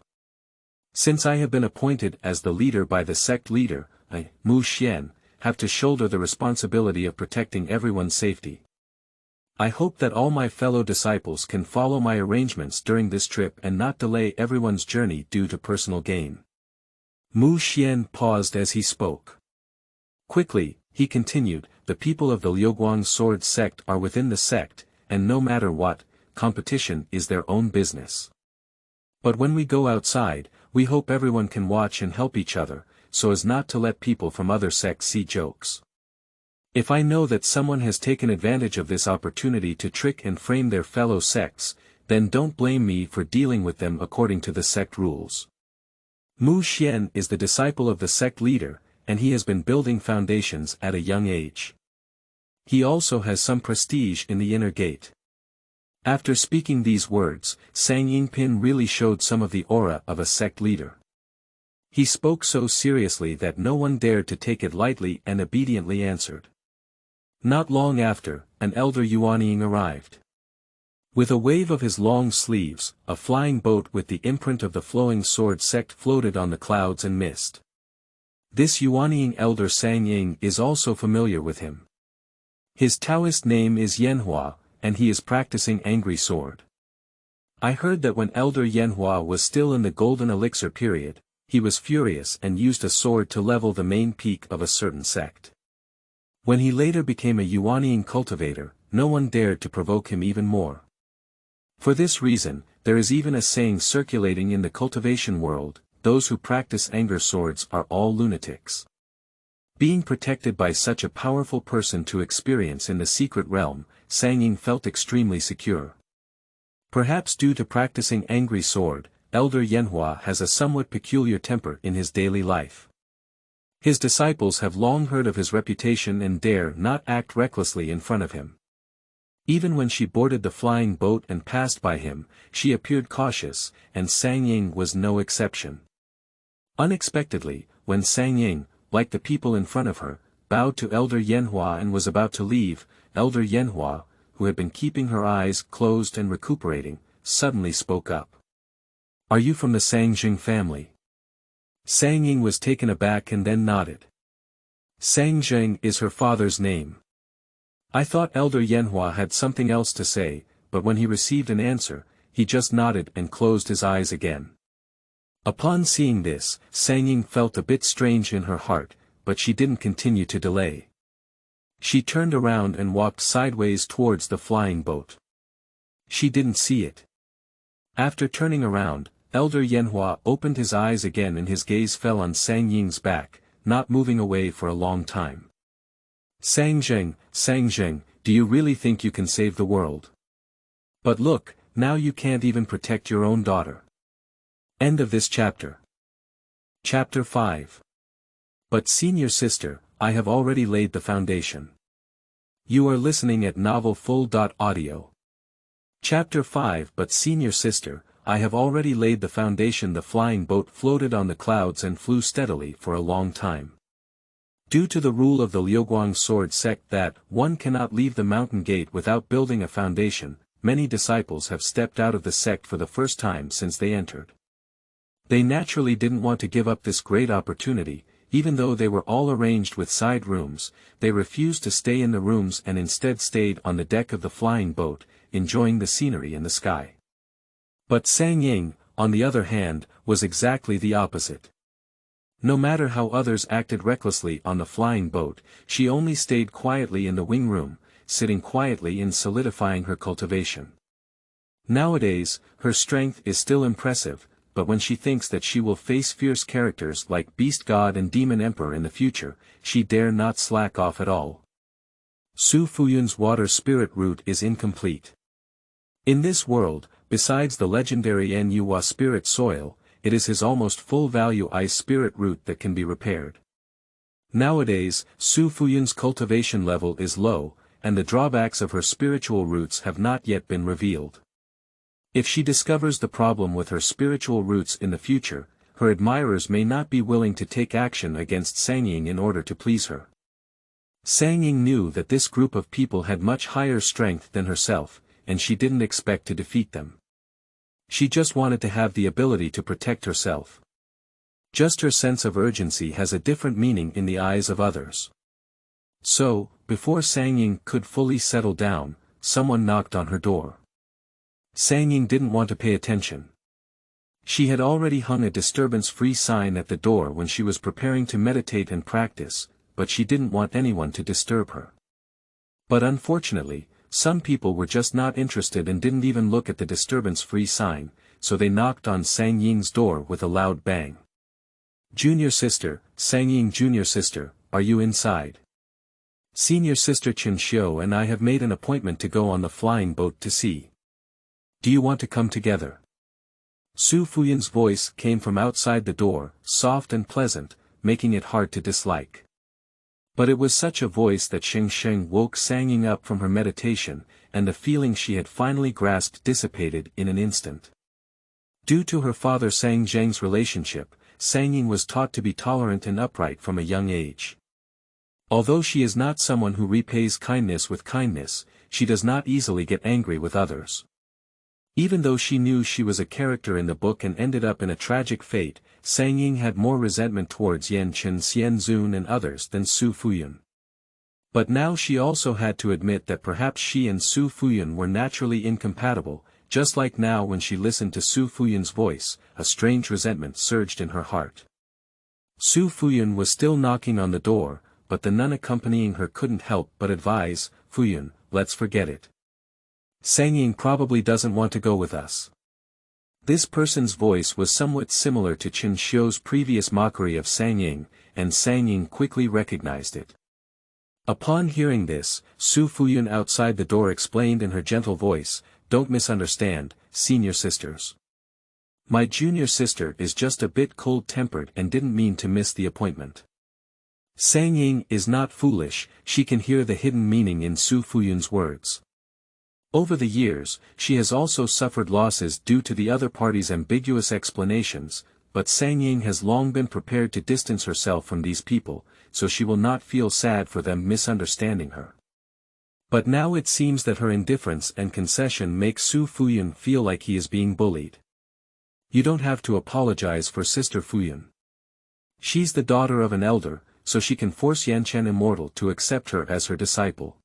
Since I have been appointed as the leader by the sect leader, I, Mu Xian, have to shoulder the responsibility of protecting everyone's safety. I hope that all my fellow disciples can follow my arrangements during this trip and not delay everyone's journey due to personal gain." Mu Xian paused as he spoke. Quickly, he continued, "The people of the Liuguang sword sect are within the sect, and no matter what, competition is their own business. But when we go outside, we hope everyone can watch and help each other, so as not to let people from other sects see jokes. If I know that someone has taken advantage of this opportunity to trick and frame their fellow sects, then don't blame me for dealing with them according to the sect rules." Mu Xian is the disciple of the sect leader, and he has been building foundations at a young age. He also has some prestige in the inner gate. After speaking these words, Sang Yingpin really showed some of the aura of a sect leader. He spoke so seriously that no one dared to take it lightly and obediently answered. Not long after, an elder Yuanying arrived. With a wave of his long sleeves, a flying boat with the imprint of the flowing sword sect floated on the clouds and mist. This Yuanying elder Sang Ying is also familiar with him. His Taoist name is Yanhua, and he is practicing angry sword. I heard that when Elder Yanhua was still in the golden elixir period, he was furious and used a sword to level the main peak of a certain sect. When he later became a Yuanian cultivator, no one dared to provoke him even more. For this reason, there is even a saying circulating in the cultivation world, those who practice anger swords are all lunatics. Being protected by such a powerful person to experience in the secret realm, Sang Ying felt extremely secure. Perhaps due to practicing angry sword, Elder Yanhua has a somewhat peculiar temper in his daily life. His disciples have long heard of his reputation and dare not act recklessly in front of him. Even when she boarded the flying boat and passed by him, she appeared cautious, and Sang Ying was no exception. Unexpectedly, when Sang Ying, like the people in front of her, bowed to Elder Yanhua and was about to leave, Elder Yanhua, who had been keeping her eyes closed and recuperating, suddenly spoke up. "Are you from the Sang Jing family?" Sang Ying was taken aback and then nodded. Sang Jing is her father's name. I thought Elder Yanhua had something else to say, but when he received an answer, he just nodded and closed his eyes again. Upon seeing this, Sang Ying felt a bit strange in her heart, but she didn't continue to delay. She turned around and walked sideways towards the flying boat. She didn't see it. After turning around, Elder Yanhua opened his eyes again and his gaze fell on Sang Ying's back, not moving away for a long time. Sang Jing, do you really think you can save the world? But look, now you can't even protect your own daughter. End of this chapter. Chapter 5. But senior sister, I have already laid the foundation. You are listening at novelfull.audio. Chapter 5. But senior sister, I have already laid the foundation. The flying boat floated on the clouds and flew steadily for a long time. Due to the rule of the Liuguang sword sect that one cannot leave the mountain gate without building a foundation, many disciples have stepped out of the sect for the first time since they entered. They naturally didn't want to give up this great opportunity, even though they were all arranged with side rooms. They refused to stay in the rooms and instead stayed on the deck of the flying boat, enjoying the scenery in the sky. But Sang Ying, on the other hand, was exactly the opposite. No matter how others acted recklessly on the flying boat, she only stayed quietly in the wing room, sitting quietly in solidifying her cultivation. Nowadays, her strength is still impressive, but when she thinks that she will face fierce characters like Beast God and Demon Emperor in the future, she dare not slack off at all. Su Fuyun's water spirit root is incomplete. In this world, besides the legendary Nuwa spirit soil, it is his almost full value ice spirit root that can be repaired. Nowadays, Su Fuyun's cultivation level is low, and the drawbacks of her spiritual roots have not yet been revealed. If she discovers the problem with her spiritual roots in the future, her admirers may not be willing to take action against Sang Ying in order to please her. Sang Ying knew that this group of people had much higher strength than herself, and she didn't expect to defeat them. She just wanted to have the ability to protect herself. Just her sense of urgency has a different meaning in the eyes of others. So, before Sang Ying could fully settle down, someone knocked on her door. Sang Ying didn't want to pay attention. She had already hung a disturbance-free sign at the door when she was preparing to meditate and practice, but she didn't want anyone to disturb her. But unfortunately, some people were just not interested and didn't even look at the disturbance-free sign, so they knocked on Sang Ying's door with a loud bang. Junior sister, Sang Ying junior sister, are you inside? Senior sister Chen Xiu and I have made an appointment to go on the flying boat to sea. Do you want to come together? Su Fuyun's voice came from outside the door, soft and pleasant, making it hard to dislike. But it was such a voice that Sheng woke Sang Ying up from her meditation, and the feeling she had finally grasped dissipated in an instant. Due to her father Sang Zheng's relationship, Sang Ying was taught to be tolerant and upright from a young age. Although she is not someone who repays kindness with kindness, she does not easily get angry with others. Even though she knew she was a character in the book and ended up in a tragic fate, Sang Ying had more resentment towards Yanchen Xianzun and others than Su Fuyun. But now she also had to admit that perhaps she and Su Fuyun were naturally incompatible, just like now when she listened to Su Fuyun's voice, a strange resentment surged in her heart. Su Fuyun was still knocking on the door, but the nun accompanying her couldn't help but advise, "Fuyun, let's forget it. Sang Ying probably doesn't want to go with us." This person's voice was somewhat similar to Chen Xiu's previous mockery of Sang Ying, and Sang Ying quickly recognized it. Upon hearing this, Su Fuyun outside the door explained in her gentle voice, "Don't misunderstand, senior sisters. My junior sister is just a bit cold-tempered and didn't mean to miss the appointment." Sang Ying is not foolish, she can hear the hidden meaning in Su Fuyun's words. Over the years, she has also suffered losses due to the other party's ambiguous explanations, but Sang Ying has long been prepared to distance herself from these people, so she will not feel sad for them misunderstanding her. But now it seems that her indifference and concession make Su Fuyun feel like he is being bullied. "You don't have to apologize for Sister Fuyun. She's the daughter of an elder, so she can force Yanchen Immortal to accept her as her disciple.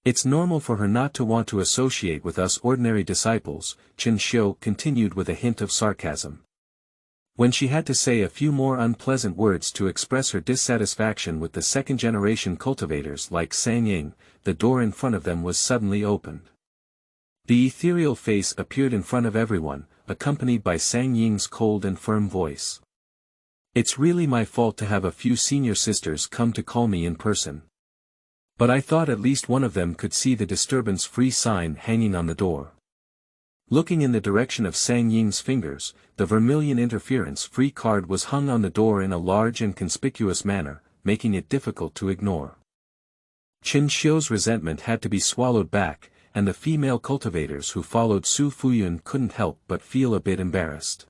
It's normal for her not to want to associate with us ordinary disciples," Chen Xiu continued with a hint of sarcasm. When she had to say a few more unpleasant words to express her dissatisfaction with the second-generation cultivators like Sang Ying, the door in front of them was suddenly opened. The ethereal face appeared in front of everyone, accompanied by Sang Ying's cold and firm voice. "It's really my fault to have a few senior sisters come to call me in person. But I thought at least one of them could see the disturbance-free sign hanging on the door." Looking in the direction of Sang Ying's fingers, the vermilion interference-free card was hung on the door in a large and conspicuous manner, making it difficult to ignore. Chen Xiu's resentment had to be swallowed back, and the female cultivators who followed Su Fuyun couldn't help but feel a bit embarrassed.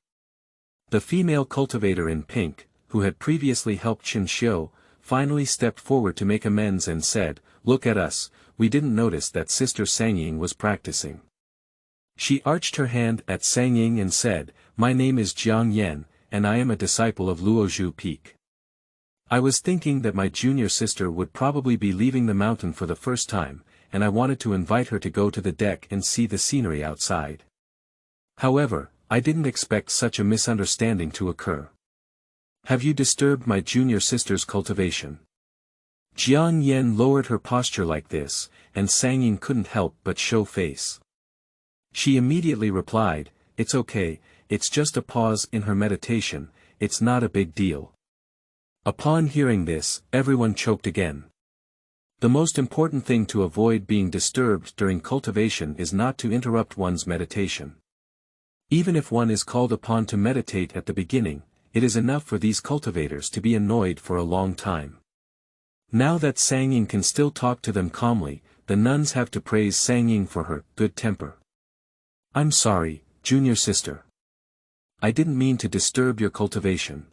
The female cultivator in pink, who had previously helped Chen Xiu, finally stepped forward to make amends and said, "Look at us, we didn't notice that Sister Sang Ying was practicing." She arched her hand at Sang Ying and said, "My name is Jiang Yan, and I am a disciple of Luozhu Peak. I was thinking that my junior sister would probably be leaving the mountain for the first time, and I wanted to invite her to go to the deck and see the scenery outside. However, I didn't expect such a misunderstanding to occur. Have you disturbed my junior sister's cultivation?" Jiang Yan lowered her posture like this, and Sang Ying couldn't help but show face. She immediately replied, "It's okay, it's just a pause in her meditation, it's not a big deal." Upon hearing this, everyone choked again. The most important thing to avoid being disturbed during cultivation is not to interrupt one's meditation. Even if one is called upon to meditate at the beginning, it is enough for these cultivators to be annoyed for a long time. Now that Sang Ying can still talk to them calmly, the nuns have to praise Sang Ying for her good temper. "I'm sorry, junior sister. I didn't mean to disturb your cultivation."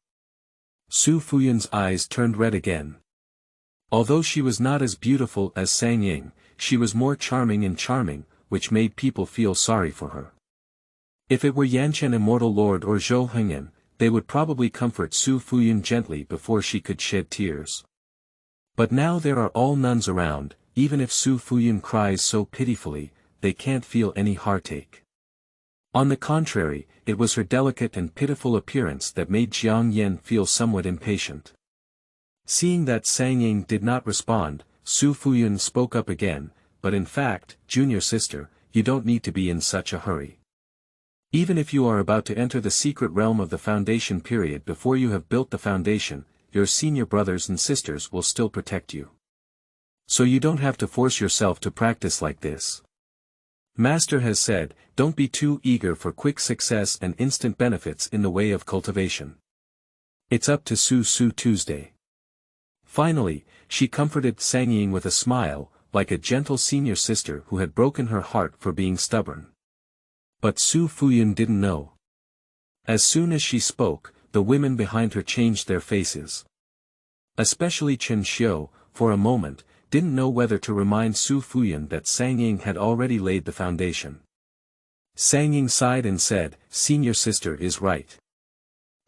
Su Fuyun's eyes turned red again. Although she was not as beautiful as Sang Ying, she was more charming, which made people feel sorry for her. If it were Yanchen Immortal Lord or Zhou Hengyan, they would probably comfort Su Fuyun gently before she could shed tears. But now there are all nuns around, even if Su Fuyun cries so pitifully, they can't feel any heartache. On the contrary, it was her delicate and pitiful appearance that made Jiang Yan feel somewhat impatient. Seeing that Sang Ying did not respond, Su Fuyun spoke up again, "But in fact, junior sister, you don't need to be in such a hurry. Even if you are about to enter the secret realm of the foundation period before you have built the foundation, your senior brothers and sisters will still protect you. So you don't have to force yourself to practice like this. Master has said, don't be too eager for quick success and instant benefits in the way of cultivation. It's up to Su Tuesday." Finally, she comforted Sang Ying with a smile, like a gentle senior sister who had broken her heart for being stubborn. But Su Fuyun didn't know. As soon as she spoke, the women behind her changed their faces. Especially Chen Xiu, for a moment, didn't know whether to remind Su Fuyun that Sang Ying had already laid the foundation. Sang Ying sighed and said, "Senior sister is right."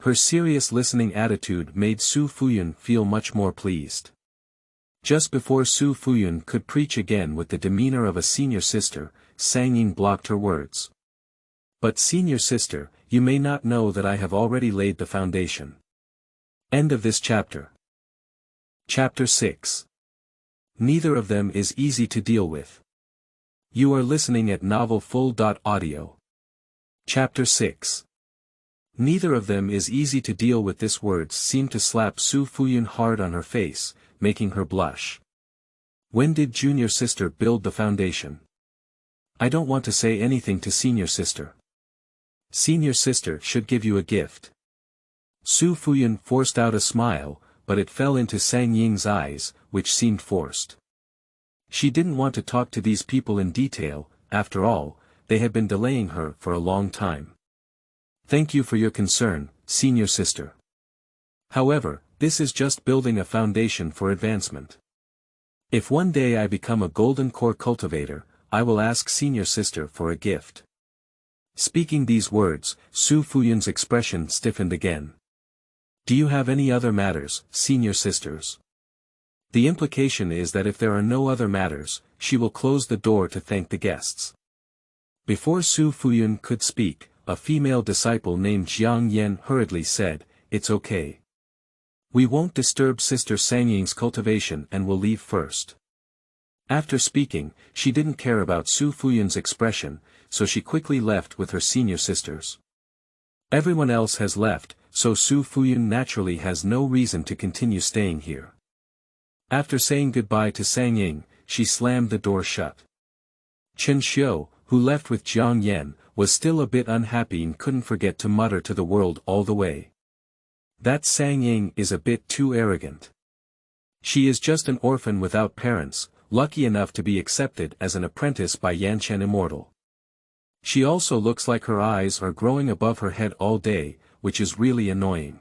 Her serious listening attitude made Su Fuyun feel much more pleased. Just before Su Fuyun could preach again with the demeanor of a senior sister, Sang Ying blocked her words. But senior sister, you may not know that I have already laid the foundation. End of this chapter. Chapter 6. Neither of them is easy to deal with. You are listening at novelfull.audio. Chapter 6. Neither of them is easy to deal with. These words seemed to slap Su Fuyun hard on her face, making her blush. When did junior sister build the foundation? I don't want to say anything to senior sister. Senior sister should give you a gift. Su Fuyun forced out a smile, but it fell into Sang Ying's eyes, which seemed forced. She didn't want to talk to these people in detail. After all, they had been delaying her for a long time. Thank you for your concern, senior sister. However, this is just building a foundation for advancement. If one day I become a golden core cultivator, I will ask senior sister for a gift. Speaking these words, Su Fuyun's expression stiffened again. Do you have any other matters, senior sisters? The implication is that if there are no other matters, she will close the door to thank the guests. Before Su Fuyun could speak, a female disciple named Jiang Yan hurriedly said, "It's okay. We won't disturb Sister Sang Ying's cultivation and will leave first." After speaking, she didn't care about Su Fuyun's expression, so she quickly left with her senior sisters. Everyone else has left, so Su Fuyun naturally has no reason to continue staying here. After saying goodbye to Sang Ying, she slammed the door shut. Chen Xiu, who left with Jiang Yan, was still a bit unhappy and couldn't forget to mutter to the world all the way. That Sang Ying is a bit too arrogant. She is just an orphan without parents, lucky enough to be accepted as an apprentice by Yanchen Immortal. She also looks like her eyes are growing above her head all day, which is really annoying.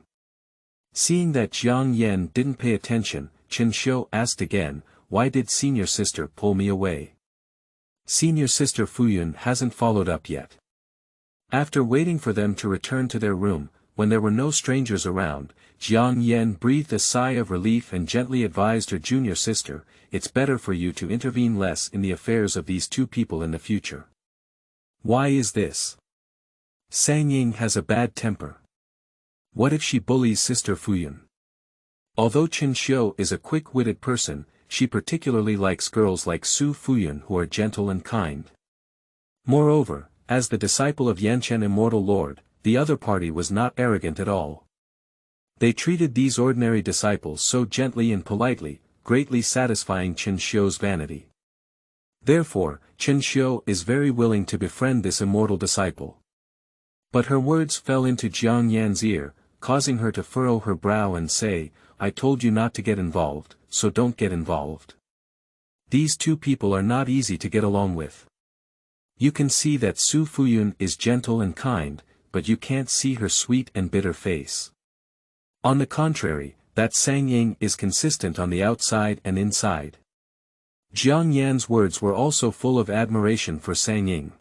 Seeing that Jiang Yan didn't pay attention, Chen Xiu asked again, "Why did senior sister pull me away?" Senior sister Fuyun hasn't followed up yet. After waiting for them to return to their room, when there were no strangers around, Jiang Yan breathed a sigh of relief and gently advised her junior sister, "It's better for you to intervene less in the affairs of these two people in the future." Why is this? Sang Ying has a bad temper. What if she bullies Sister Fuyun? Although Chen Xiu is a quick-witted person, she particularly likes girls like Su Fuyun who are gentle and kind. Moreover, as the disciple of Yanchen Immortal Lord, the other party was not arrogant at all. They treated these ordinary disciples so gently and politely, greatly satisfying Chen Xiu's vanity. Therefore, Chen Xiu is very willing to befriend this immortal disciple. But her words fell into Jiang Yan's ear, causing her to furrow her brow and say, "I told you not to get involved, so don't get involved." These two people are not easy to get along with. You can see that Su Fuyun is gentle and kind, but you can't see her sweet and bitter face. On the contrary, that Sang Ying is consistent on the outside and inside. Jiang Yan's words were also full of admiration for Sang Ying.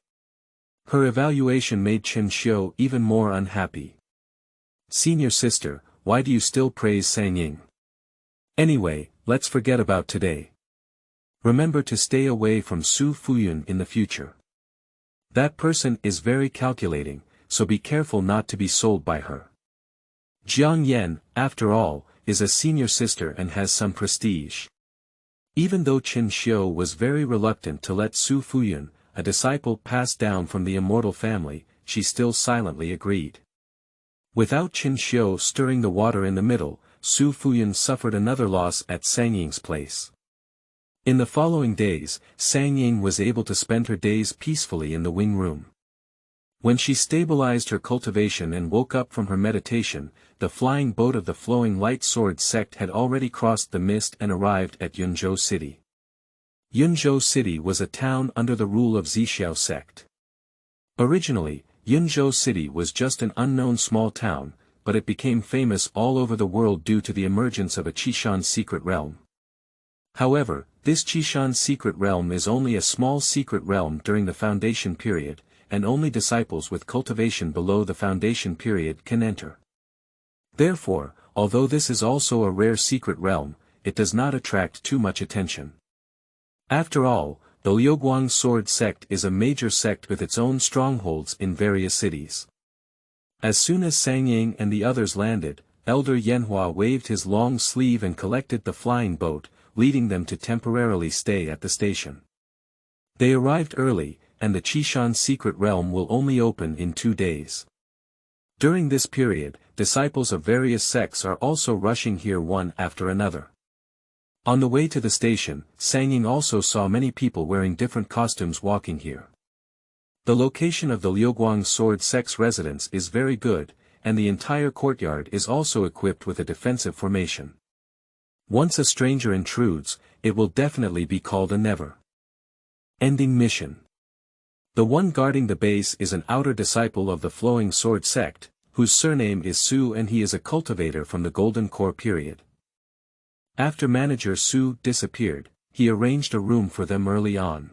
Her evaluation made Chen Xiu even more unhappy. Senior sister, why do you still praise Sang Ying? Anyway, let's forget about today. Remember to stay away from Su Fuyun in the future. That person is very calculating, so be careful not to be sold by her. Jiang Yan, after all, is a senior sister and has some prestige. Even though Chen Xiu was very reluctant to let Su Fuyun, a disciple passed down from the immortal family, she still silently agreed. Without Chen Xiu stirring the water in the middle, Su Fuyun suffered another loss at Sang Ying's place. In the following days, Sang Ying was able to spend her days peacefully in the wing room. When she stabilized her cultivation and woke up from her meditation, the flying boat of the flowing light sword sect had already crossed the mist and arrived at Yunzhou City. Yunzhou City was a town under the rule of Zixiao sect. Originally, Yunzhou City was just an unknown small town, but it became famous all over the world due to the emergence of a Qishan secret realm. However, this Qishan secret realm is only a small secret realm during the foundation period, and only disciples with cultivation below the foundation period can enter. Therefore, although this is also a rare secret realm, it does not attract too much attention. After all, the Liuguang Sword Sect is a major sect with its own strongholds in various cities. As soon as Sang Ying and the others landed, Elder Yanhua waved his long sleeve and collected the flying boat, leading them to temporarily stay at the station. They arrived early, and the Qishan secret realm will only open in 2 days. During this period, disciples of various sects are also rushing here one after another. On the way to the station, Sang Ying also saw many people wearing different costumes walking here. The location of the Liuguang Sword Sect's residence is very good, and the entire courtyard is also equipped with a defensive formation. Once a stranger intrudes, it will definitely be called a never-ending mission. The one guarding the base is an outer disciple of the Flowing Sword Sect, whose surname is Su, and he is a cultivator from the Golden Core period. After manager Su disappeared, he arranged a room for them early on.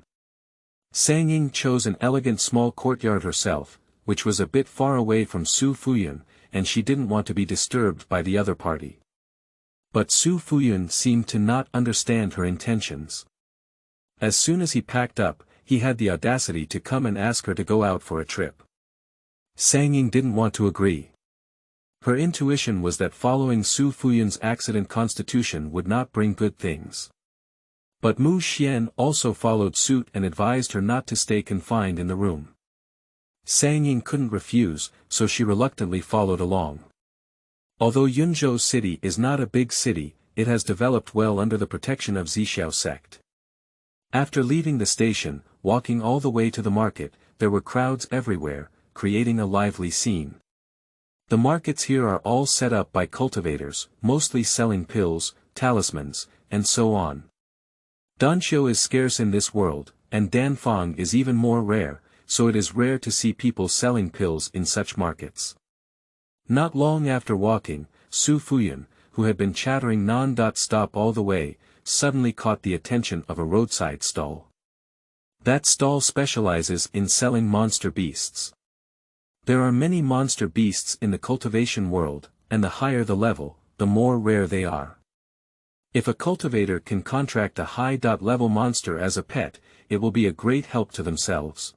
Sang Ying chose an elegant small courtyard herself, which was a bit far away from Su Fuyun, and she didn't want to be disturbed by the other party. But Su Fuyun seemed to not understand her intentions. As soon as he packed up, he had the audacity to come and ask her to go out for a trip. Sang Ying didn't want to agree. Her intuition was that following Su Fuyun's accident constitution would not bring good things. But Mu Xian also followed suit and advised her not to stay confined in the room. Sang Ying couldn't refuse, so she reluctantly followed along. Although Yunzhou City is not a big city, it has developed well under the protection of Zixiao sect. After leaving the station, walking all the way to the market, there were crowds everywhere, creating a lively scene. The markets here are all set up by cultivators, mostly selling pills, talismans, and so on. Danqiu is scarce in this world, and Danfang is even more rare, so it is rare to see people selling pills in such markets. Not long after walking, Su Fuyun, who had been chattering non-stop all the way, suddenly caught the attention of a roadside stall. That stall specializes in selling monster beasts. There are many monster beasts in the cultivation world, and the higher the level, the more rare they are. If a cultivator can contract a high-level monster as a pet, it will be a great help to themselves.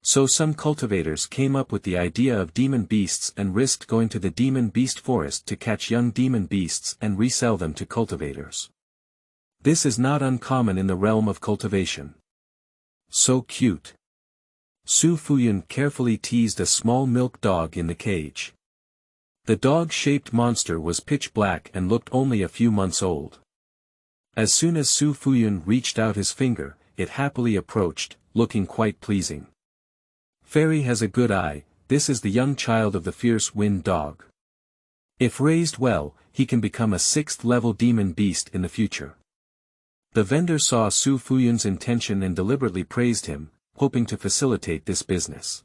So some cultivators came up with the idea of demon beasts and risked going to the demon beast forest to catch young demon beasts and resell them to cultivators. This is not uncommon in the realm of cultivation. So cute. Su Fuyun carefully teased a small milk dog in the cage. The dog-shaped monster was pitch black and looked only a few months old. As soon as Su Fuyun reached out his finger, it happily approached, looking quite pleasing. Fairy has a good eye, this is the young child of the fierce wind dog. If raised well, he can become a 6th-level demon beast in the future. The vendor saw Su Fuyun's intention and deliberately praised him, hoping to facilitate this business.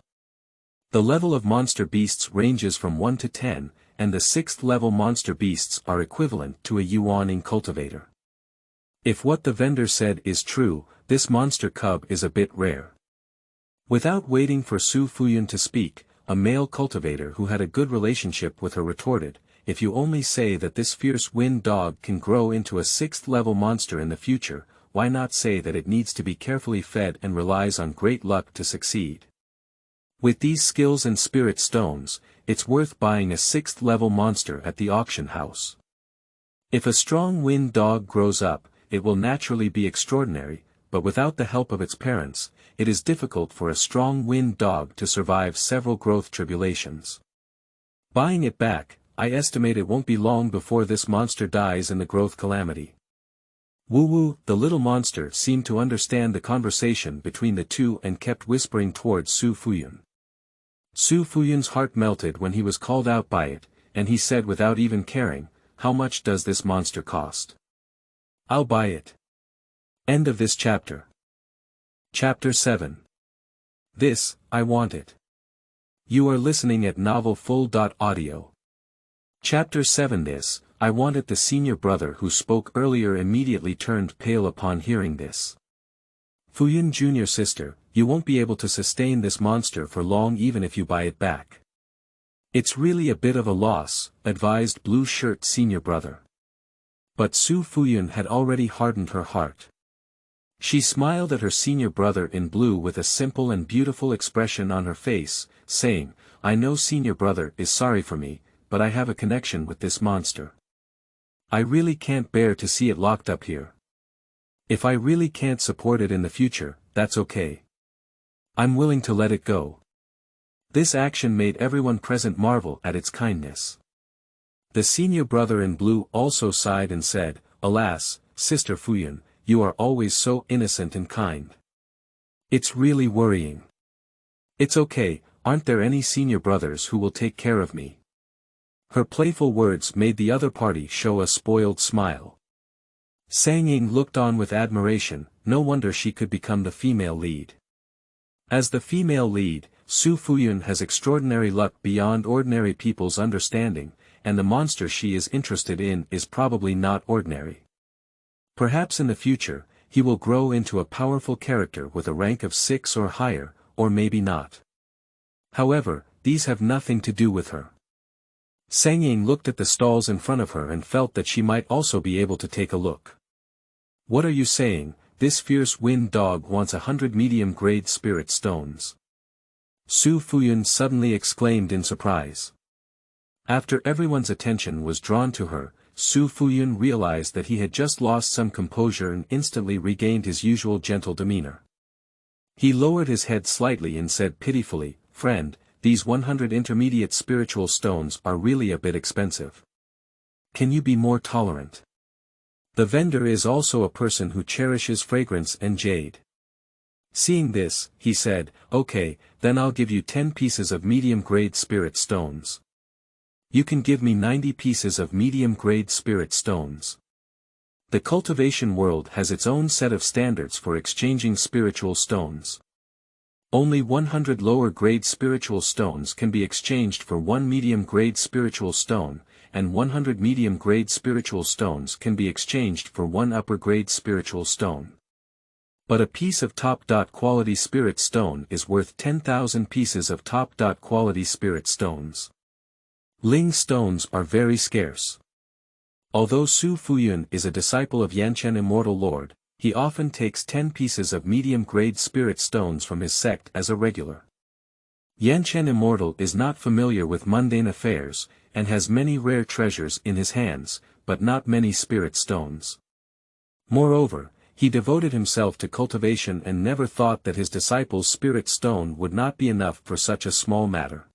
The level of monster beasts ranges from 1 to 10, and the 6th-level monster beasts are equivalent to a Yuaning cultivator. If what the vendor said is true, this monster cub is a bit rare. Without waiting for Su Fuyun to speak, a male cultivator who had a good relationship with her retorted, "If you only say that this fierce wind dog can grow into a 6th-level monster in the future, why not say that it needs to be carefully fed and relies on great luck to succeed? With these skills and spirit stones, it's worth buying a 6th-level monster at the auction house. If a strong wind dog grows up, it will naturally be extraordinary, but without the help of its parents, it is difficult for a strong wind dog to survive several growth tribulations. Buying it back, I estimate it won't be long before this monster dies in the growth calamity." Wu, the little monster, seemed to understand the conversation between the two and kept whispering towards Su Fuyun. Su Fuyun's heart melted when he was called out by it, and he said without even caring, "How much does this monster cost? I'll buy it." End of this chapter. Chapter 7. This, I Want It. You are listening at novelfull.audio. Chapter 7. This, I Want It. The senior brother who spoke earlier immediately turned pale upon hearing this. "Fuyun junior sister, you won't be able to sustain this monster for long even if you buy it back. It's really a bit of a loss," advised blue shirt senior brother. But Su Fuyun had already hardened her heart. She smiled at her senior brother in blue with a simple and beautiful expression on her face, saying, I know senior brother is sorry for me, but I have a connection with this monster. I really can't bear to see it locked up here. If I really can't support it in the future, that's okay. I'm willing to let it go. This action made everyone present marvel at its kindness. The senior brother in blue also sighed and said, Alas, Sister Fuyun, you are always so innocent and kind. It's really worrying. It's okay, aren't there any senior brothers who will take care of me? Her playful words made the other party show a spoiled smile. Ying looked on with admiration, no wonder she could become the female lead. As the female lead, Su Fuyun has extraordinary luck beyond ordinary people's understanding, and the monster she is interested in is probably not ordinary. Perhaps in the future, he will grow into a powerful character with a rank of 6 or higher, or maybe not. However, these have nothing to do with her. Ying looked at the stalls in front of her and felt that she might also be able to take a look. What are you saying? This fierce wind dog wants 100 medium-grade spirit stones. Su Fuyun suddenly exclaimed in surprise. After everyone's attention was drawn to her, Su Fuyun realized that he had just lost some composure and instantly regained his usual gentle demeanor. He lowered his head slightly and said pitifully, Friend, these 100 intermediate spiritual stones are really a bit expensive. Can you be more tolerant? The vendor is also a person who cherishes fragrance and jade. Seeing this, he said, Okay, then I'll give you 10 pieces of medium-grade spirit stones. You can give me 90 pieces of medium-grade spirit stones. The cultivation world has its own set of standards for exchanging spiritual stones. Only 100 lower-grade spiritual stones can be exchanged for 1 medium-grade spiritual stone, and 100 medium-grade spiritual stones can be exchanged for 1 upper-grade spiritual stone. But a piece of top-quality spirit stone is worth 10,000 pieces of top-quality spirit stones. Ling stones are very scarce. Although Su Fuyun is a disciple of Yanchen Immortal Lord, he often takes 10 pieces of medium-grade spirit stones from his sect as a regular. Yanchen Immortal is not familiar with mundane affairs, and has many rare treasures in his hands, but not many spirit stones. Moreover, he devoted himself to cultivation and never thought that his disciple's spirit stone would not be enough for such a small matter.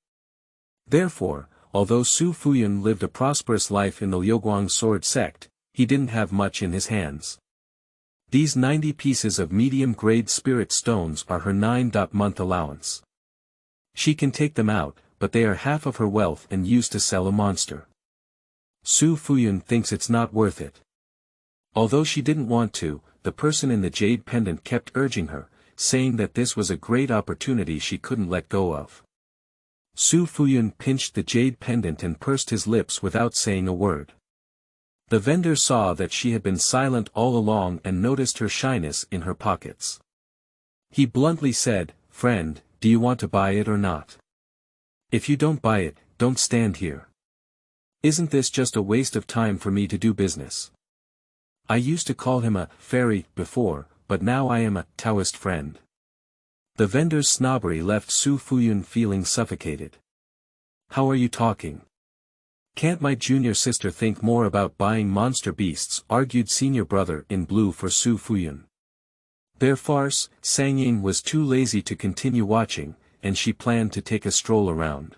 Therefore, although Su Fuyun lived a prosperous life in the Liuguang sword sect, he didn't have much in his hands. These 90 pieces of medium-grade spirit stones are her 9-month allowance. She can take them out, but they are half of her wealth and used to sell a monster. Su Fuyun thinks it's not worth it. Although she didn't want to, the person in the jade pendant kept urging her, saying that this was a great opportunity she couldn't let go of. Su Fuyun pinched the jade pendant and pursed his lips without saying a word. The vendor saw that she had been silent all along and noticed her shyness in her pockets. He bluntly said, Friend, do you want to buy it or not? If you don't buy it, don't stand here. Isn't this just a waste of time for me to do business? I used to call him a fairy before, but now I am a Taoist friend. The vendor's snobbery left Su Fuyun feeling suffocated. How are you talking? Can't my junior sister think more about buying monster beasts? Argued senior brother in blue for Su Fuyun. Their farce, Ying was too lazy to continue watching, and she planned to take a stroll around.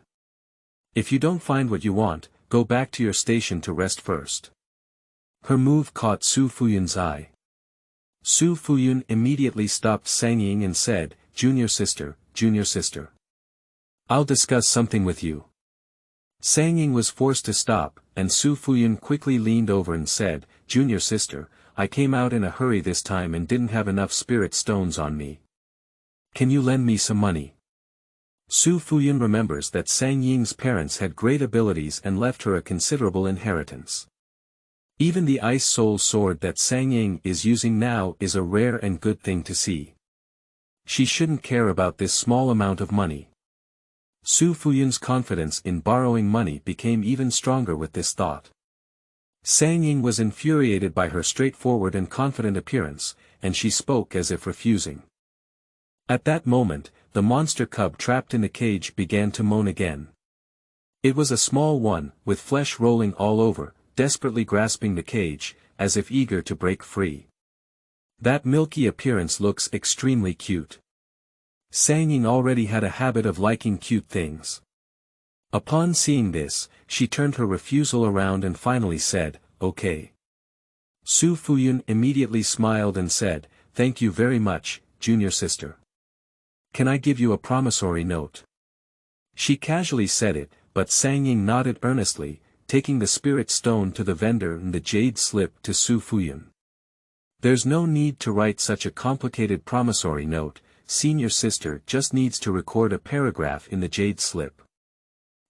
If you don't find what you want, go back to your station to rest first. Her move caught Su Fuyun's eye. Su Fuyun immediately stopped Ying and said, Junior sister, I'll discuss something with you. Ying was forced to stop, and Su Fuyun quickly leaned over and said, Junior sister, I came out in a hurry this time and didn't have enough spirit stones on me. Can you lend me some money? Su Fuyun remembers that Ying's parents had great abilities and left her a considerable inheritance. Even the ice soul sword that Ying is using now is a rare and good thing to see. She shouldn't care about this small amount of money. Su Fuyun's confidence in borrowing money became even stronger with this thought. Sang Ying was infuriated by her straightforward and confident appearance, and she spoke as if refusing. At that moment, the monster cub trapped in the cage began to moan again. It was a small one, with flesh rolling all over, desperately grasping the cage, as if eager to break free. That milky appearance looks extremely cute. Sang Ying already had a habit of liking cute things. Upon seeing this, she turned her refusal around and finally said, "Okay." Su Fuyun immediately smiled and said, "Thank you very much, junior sister. Can I give you a promissory note?" She casually said it, but Sang Ying nodded earnestly, taking the spirit stone to the vendor and the jade slip to Su Fuyun. "There's no need to write such a complicated promissory note, senior sister just needs to record a paragraph in the jade slip."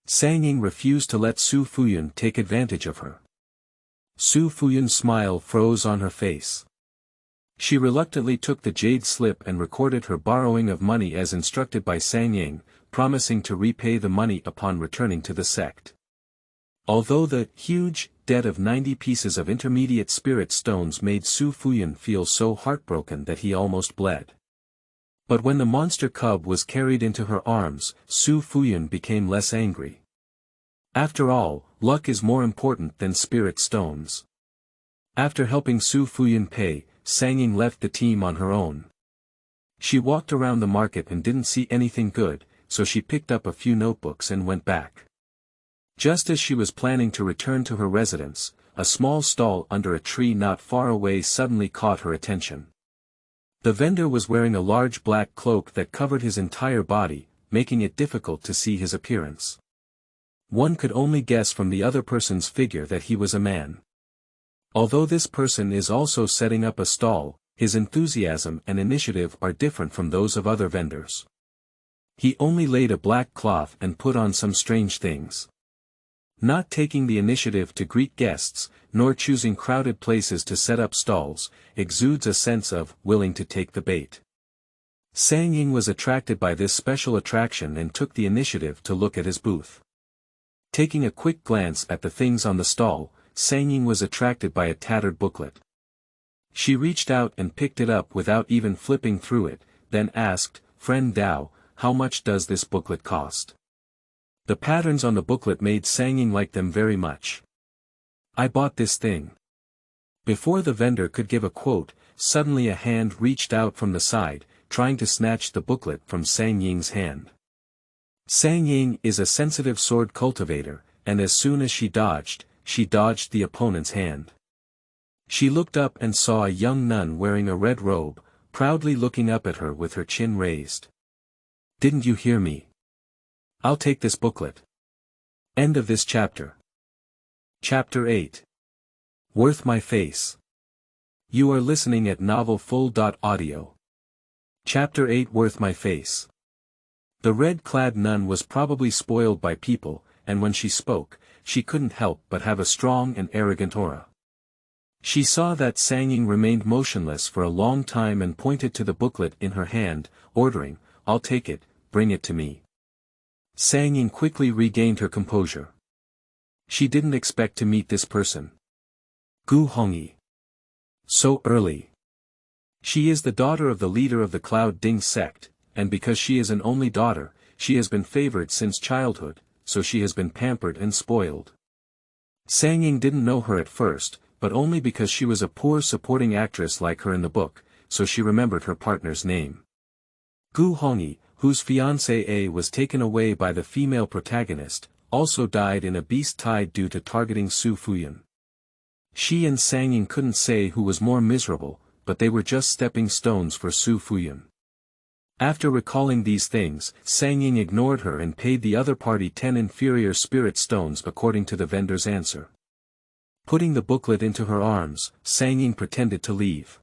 Sang Ying refused to let Su Fuyun take advantage of her. Su Fuyun's smile froze on her face. She reluctantly took the jade slip and recorded her borrowing of money as instructed by Sang Ying, promising to repay the money upon returning to the sect. Although the huge debt of 90 pieces of intermediate spirit stones made Su Fuyun feel so heartbroken that he almost bled. But when the monster cub was carried into her arms, Su Fuyun became less angry. After all, luck is more important than spirit stones. After helping Su Fuyun pay, Sang Ying left the team on her own. She walked around the market and didn't see anything good, so she picked up a few notebooks and went back. Just as she was planning to return to her residence, a small stall under a tree not far away suddenly caught her attention. The vendor was wearing a large black cloak that covered his entire body, making it difficult to see his appearance. One could only guess from the other person's figure that he was a man. Although this person is also setting up a stall, his enthusiasm and initiative are different from those of other vendors. He only laid a black cloth and put on some strange things. Not taking the initiative to greet guests, nor choosing crowded places to set up stalls, exudes a sense of willing to take the bait. Sang Ying was attracted by this special attraction and took the initiative to look at his booth. Taking a quick glance at the things on the stall, Sang Ying was attracted by a tattered booklet. She reached out and picked it up without even flipping through it, then asked, "Friend Dao, how much does this booklet cost?" The patterns on the booklet made Sang Ying like them very much. "I bought this thing." Before the vendor could give a quote, suddenly a hand reached out from the side, trying to snatch the booklet from Sang Ying's hand. Sang Ying is a sensitive sword cultivator, and as soon as she dodged the opponent's hand. She looked up and saw a young nun wearing a red robe, proudly looking up at her with her chin raised. "Didn't you hear me? I'll take this booklet." End of this chapter. Chapter 8. Worth My Face. You are listening at novelfull.audio. Chapter 8 Worth My Face. The red-clad nun was probably spoiled by people, and when she spoke, she couldn't help but have a strong and arrogant aura. She saw that Sang Ying remained motionless for a long time and pointed to the booklet in her hand, ordering, "I'll take it, bring it to me." Sang Ying quickly regained her composure. She didn't expect to meet this person. Gu Hongyi. So early. She is the daughter of the leader of the Cloud Ding sect, and because she is an only daughter, she has been favored since childhood, so she has been pampered and spoiled. Sang Ying didn't know her at first, but only because she was a poor supporting actress like her in the book, so she remembered her partner's name. Gu Hongyi, whose fiancé was taken away by the female protagonist, also died in a beast tide due to targeting Su Fuyun. She and Sang Ying couldn't say who was more miserable, but they were just stepping stones for Su Fuyun. After recalling these things, Sang Ying ignored her and paid the other party 10 inferior spirit stones according to the vendor's answer. Putting the booklet into her arms, Sang Ying pretended to leave.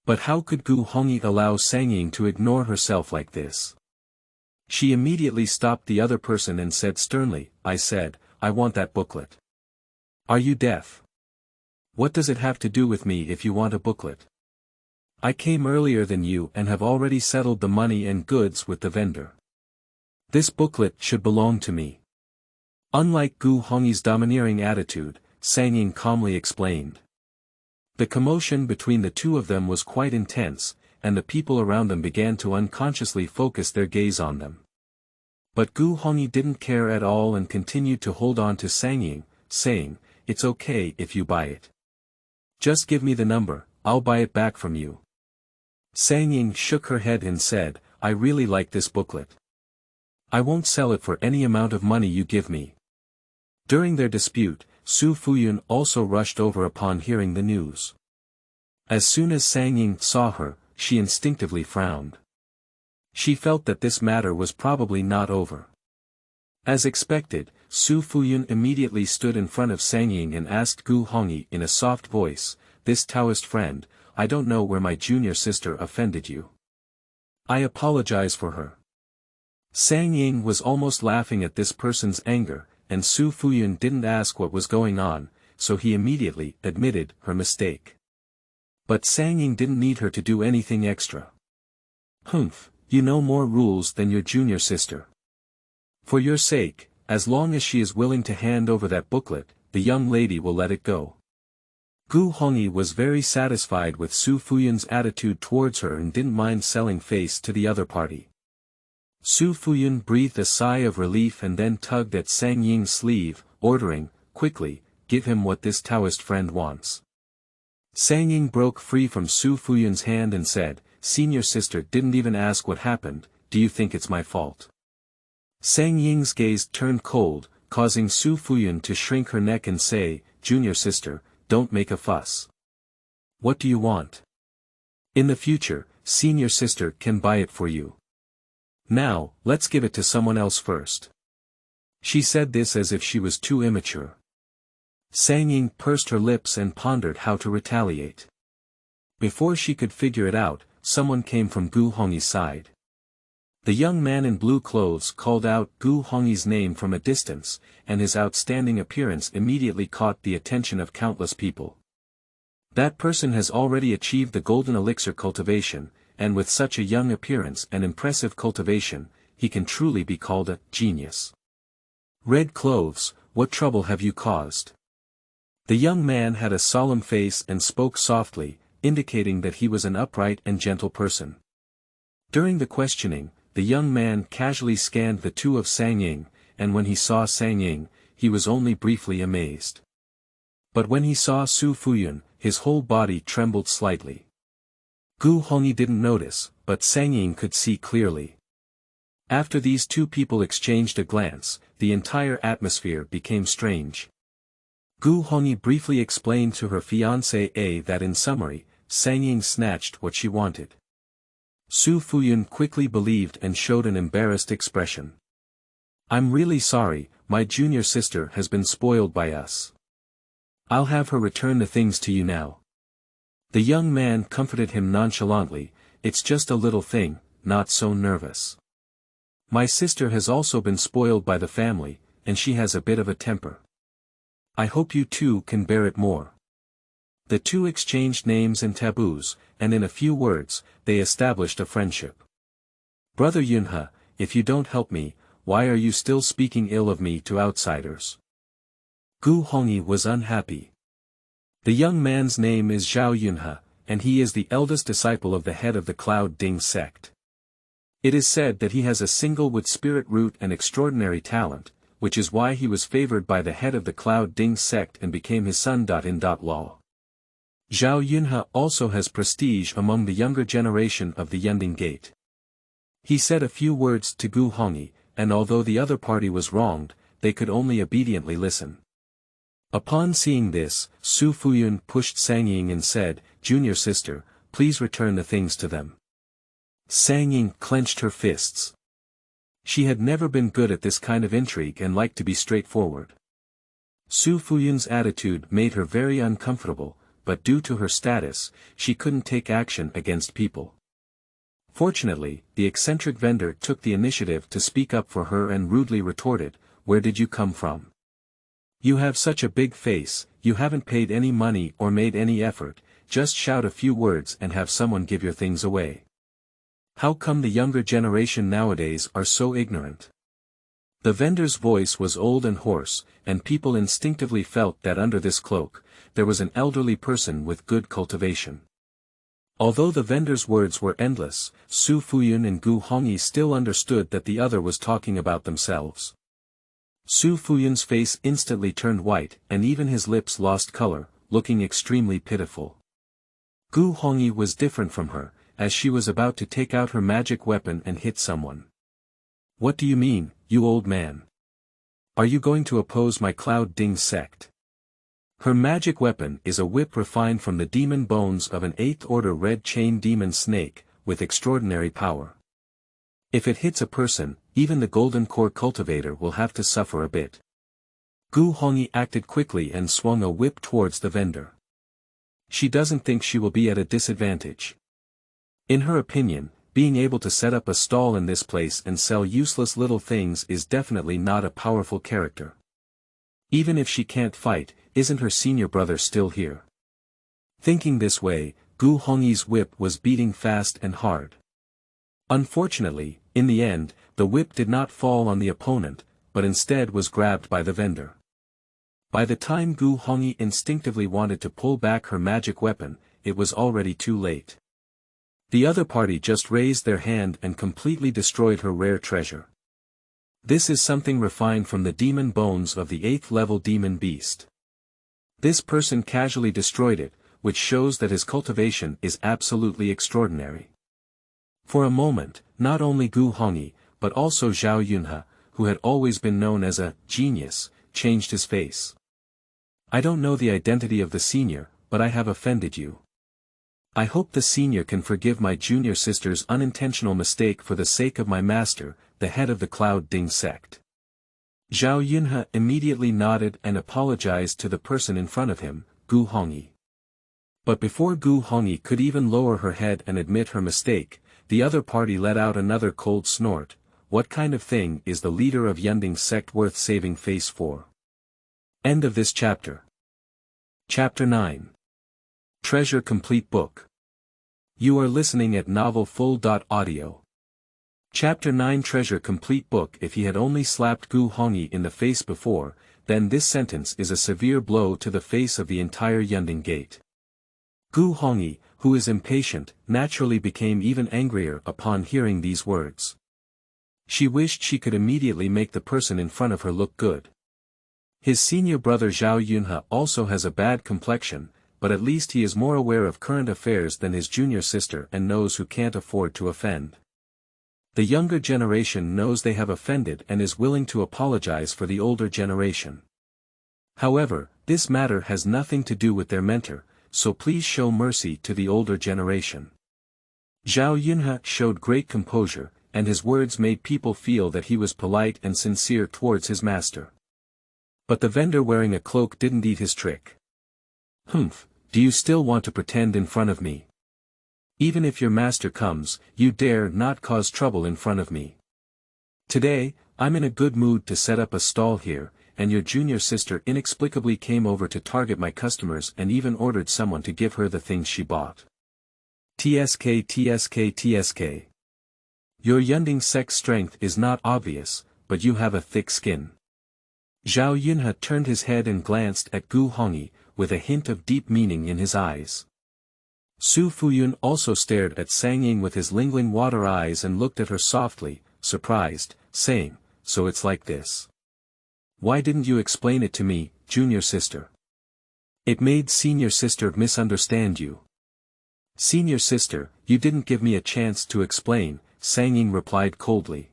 But how could Gu Hongyi allow Sang Ying to ignore herself like this? She immediately stopped the other person and said sternly, "I said, I want that booklet. Are you deaf? What does it have to do with me if you want a booklet? I came earlier than you and have already settled the money and goods with the vendor. This booklet should belong to me." Unlike Gu Hongyi's domineering attitude, Sang Ying calmly explained. The commotion between the two of them was quite intense, and the people around them began to unconsciously focus their gaze on them. But Gu Hongyi didn't care at all and continued to hold on to Sang Ying, saying, "It's okay if you buy it. Just give me the number, I'll buy it back from you." Sang Ying shook her head and said, "I really like this booklet. I won't sell it for any amount of money you give me." During their dispute, Su Fuyun also rushed over upon hearing the news. As soon as Sang Ying saw her, she instinctively frowned. She felt that this matter was probably not over. As expected, Su Fuyun immediately stood in front of Sang Ying and asked Gu Hongyi in a soft voice, "This Taoist friend, I don't know where my junior sister offended you. I apologize for her." Sang Ying was almost laughing at this person's anger, and Su Fuyun didn't ask what was going on, so he immediately admitted her mistake. But Sang Ying didn't need her to do anything extra. "Humph, you know more rules than your junior sister. For your sake, as long as she is willing to hand over that booklet, the young lady will let it go." Gu Hongyi was very satisfied with Su Fuyun's attitude towards her and didn't mind selling face to the other party. Su Fuyun breathed a sigh of relief and then tugged at Sang Ying's sleeve, ordering, "Quickly, give him what this Taoist friend wants." Sang Ying broke free from Su Fuyun's hand and said, "Senior sister didn't even ask what happened, do you think it's my fault?" Sang Ying's gaze turned cold, causing Su Fuyun to shrink her neck and say, "Junior sister, don't make a fuss. What do you want? In the future, senior sister can buy it for you. Now, let's give it to someone else first." She said this as if she was too immature. Sang Ying pursed her lips and pondered how to retaliate. Before she could figure it out, someone came from Gu Hongyi's side. The young man in blue clothes called out Gu Hongyi's name from a distance, and his outstanding appearance immediately caught the attention of countless people. That person has already achieved the golden elixir cultivation, and with such a young appearance and impressive cultivation, he can truly be called a genius. "Red clothes, what trouble have you caused?" The young man had a solemn face and spoke softly, indicating that he was an upright and gentle person. During the questioning, the young man casually scanned the two of Sang Ying, and when he saw Sang Ying, he was only briefly amazed. But when he saw Su Fuyun, his whole body trembled slightly. Gu Hongyi didn't notice, but Sang Ying could see clearly. After these two people exchanged a glance, the entire atmosphere became strange. Gu Hongyi briefly explained to her fiancé that in summary, Sang Ying snatched what she wanted. Su Fuyun quickly believed and showed an embarrassed expression. "I'm really sorry, my junior sister has been spoiled by us. I'll have her return the things to you now." The young man comforted him nonchalantly, "It's just a little thing, not so nervous. My sister has also been spoiled by the family, and she has a bit of a temper. I hope you two can bear it more." The two exchanged names and taboos, and in a few words, they established a friendship. "Brother Yunhe, if you don't help me, why are you still speaking ill of me to outsiders?" Gu Hongyi was unhappy. The young man's name is Zhao Yunhe, and he is the eldest disciple of the head of the Cloud Ding sect. It is said that he has a single wood spirit root and extraordinary talent, which is why he was favored by the head of the Cloud Ding sect and became his son. Law. Zhao Yunhe also has prestige among the younger generation of the Yunding Gate. He said a few words to Gu Hongyi, and although the other party was wronged, they could only obediently listen. Upon seeing this, Su Fuyun pushed Sang Ying and said, "Junior sister, please return the things to them." Sang Ying clenched her fists. She had never been good at this kind of intrigue and liked to be straightforward. Su Fuyun's attitude made her very uncomfortable, but due to her status, she couldn't take action against people. Fortunately, the eccentric vendor took the initiative to speak up for her and rudely retorted, "Where did you come from? You have such a big face, you haven't paid any money or made any effort, just shout a few words and have someone give your things away. How come the younger generation nowadays are so ignorant?" The vendor's voice was old and hoarse, and people instinctively felt that under this cloak, there was an elderly person with good cultivation. Although the vendor's words were endless, Su Fuyun and Gu Hongyi still understood that the other was talking about themselves. Su Fuyun's face instantly turned white, and even his lips lost color, looking extremely pitiful. Gu Hongyi was different from her, as she was about to take out her magic weapon and hit someone. "What do you mean, you old man? Are you going to oppose my Cloud Ding sect?" Her magic weapon is a whip refined from the demon bones of an 8th order red chain demon snake, with extraordinary power. If it hits a person, even the golden core cultivator will have to suffer a bit. Gu Hongyi acted quickly and swung a whip towards the vendor. She doesn't think she will be at a disadvantage. In her opinion, being able to set up a stall in this place and sell useless little things is definitely not a powerful character. Even if she can't fight, isn't her senior brother still here? Thinking this way, Gu Hongyi's whip was beating fast and hard. Unfortunately, in the end, the whip did not fall on the opponent, but instead was grabbed by the vendor. By the time Gu Hongyi instinctively wanted to pull back her magic weapon, it was already too late. The other party just raised their hand and completely destroyed her rare treasure. This is something refined from the demon bones of the 8th level demon beast. This person casually destroyed it, which shows that his cultivation is absolutely extraordinary. For a moment, not only Gu Hongyi, but also Zhao Yunhe, who had always been known as a genius, changed his face. "I don't know the identity of the senior, but I have offended you. I hope the senior can forgive my junior sister's unintentional mistake for the sake of my master, the head of the Cloud Ding sect." Zhao Yunhe immediately nodded and apologized to the person in front of him, Gu Hongyi. But before Gu Hongyi could even lower her head and admit her mistake, the other party let out another cold snort. What kind of thing is the leader of Yunding's sect worth saving face for? End of this chapter. Chapter 9. Treasure Complete Book. You are listening at novelfull.audio. Chapter 9 Treasure Complete Book. If he had only slapped Gu Hongyi in the face before, then this sentence is a severe blow to the face of the entire Yunding gate. Gu Hongyi, who is impatient, naturally became even angrier upon hearing these words. She wished she could immediately make the person in front of her look good. His senior brother Zhao Yunhe also has a bad complexion, but at least he is more aware of current affairs than his junior sister and knows who can't afford to offend. The younger generation knows they have offended and is willing to apologize for the older generation. However, this matter has nothing to do with their mentor, so please show mercy to the older generation. Zhao Yunhe showed great composure, and his words made people feel that he was polite and sincere towards his master. But the vendor wearing a cloak didn't eat his trick. "Humph, do you still want to pretend in front of me? Even if your master comes, you dare not cause trouble in front of me. Today, I'm in a good mood to set up a stall here, and your junior sister inexplicably came over to target my customers and even ordered someone to give her the things she bought. TSK TSK TSK. Your Yunding sect strength is not obvious, but you have a thick skin." Zhao Yunhe turned his head and glanced at Gu Hongyi, with a hint of deep meaning in his eyes. Su Fuyun also stared at Sang Ying with his lingling water eyes and looked at her softly, surprised, saying, "So it's like this. Why didn't you explain it to me, junior sister? It made senior sister misunderstand you." "Senior sister, you didn't give me a chance to explain," Sang Ying replied coldly.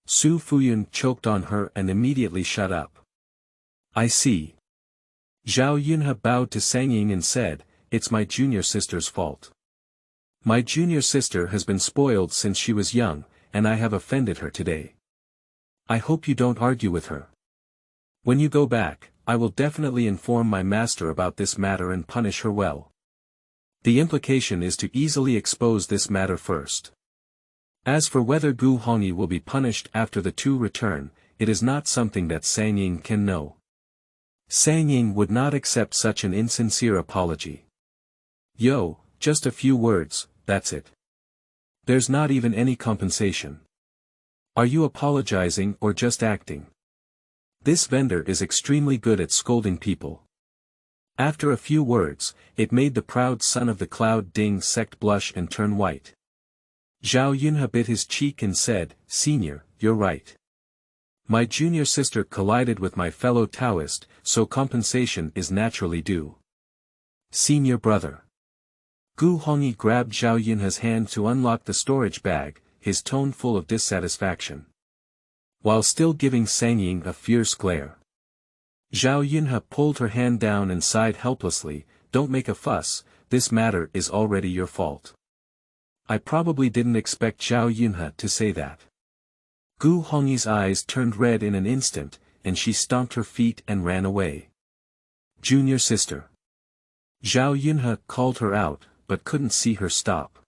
Su Fuyun choked on her and immediately shut up. "I see." Zhao Yunhe bowed to Sang Ying and said, "It's my junior sister's fault. My junior sister has been spoiled since she was young, and I have offended her today. I hope you don't argue with her. When you go back, I will definitely inform my master about this matter and punish her well. The implication is to easily expose this matter first. As for whether Gu Hongyi will be punished after the two return, it is not something that Sang Ying can know. Sang Ying would not accept such an insincere apology. Yo, just a few words, that's it. There's not even any compensation. Are you apologizing or just acting? This vendor is extremely good at scolding people. After a few words, it made the proud son of the Cloud Ding sect blush and turn white. Zhao Yunhe bit his cheek and said, "Senior, you're right. My junior sister collided with my fellow Taoist, so compensation is naturally due." Senior brother. Gu Hongyi grabbed Zhao Yunhe's hand to unlock the storage bag, his tone full of dissatisfaction, while still giving Sang Ying a fierce glare. Zhao Yunhe pulled her hand down and sighed helplessly, "Don't make a fuss, this matter is already your fault." I probably didn't expect Zhao Yunhe to say that. Gu Hongyi's eyes turned red in an instant, and she stomped her feet and ran away. Junior sister. Zhao Yunhe called her out, but couldn't see her stop.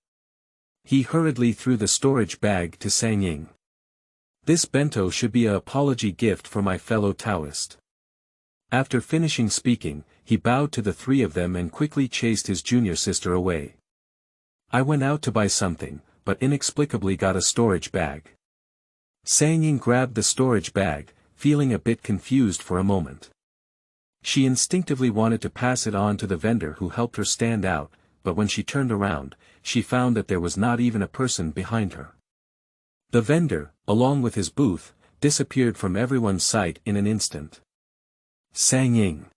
He hurriedly threw the storage bag to Sang Ying. "This bento should be an apology gift for my fellow Taoist." After finishing speaking, he bowed to the three of them and quickly chased his junior sister away. "I went out to buy something, but inexplicably got a storage bag." Sang Ying grabbed the storage bag, feeling a bit confused for a moment. She instinctively wanted to pass it on to the vendor who helped her stand out, but when she turned around, she found that there was not even a person behind her. The vendor, along with his booth, disappeared from everyone's sight in an instant. Sang Ying.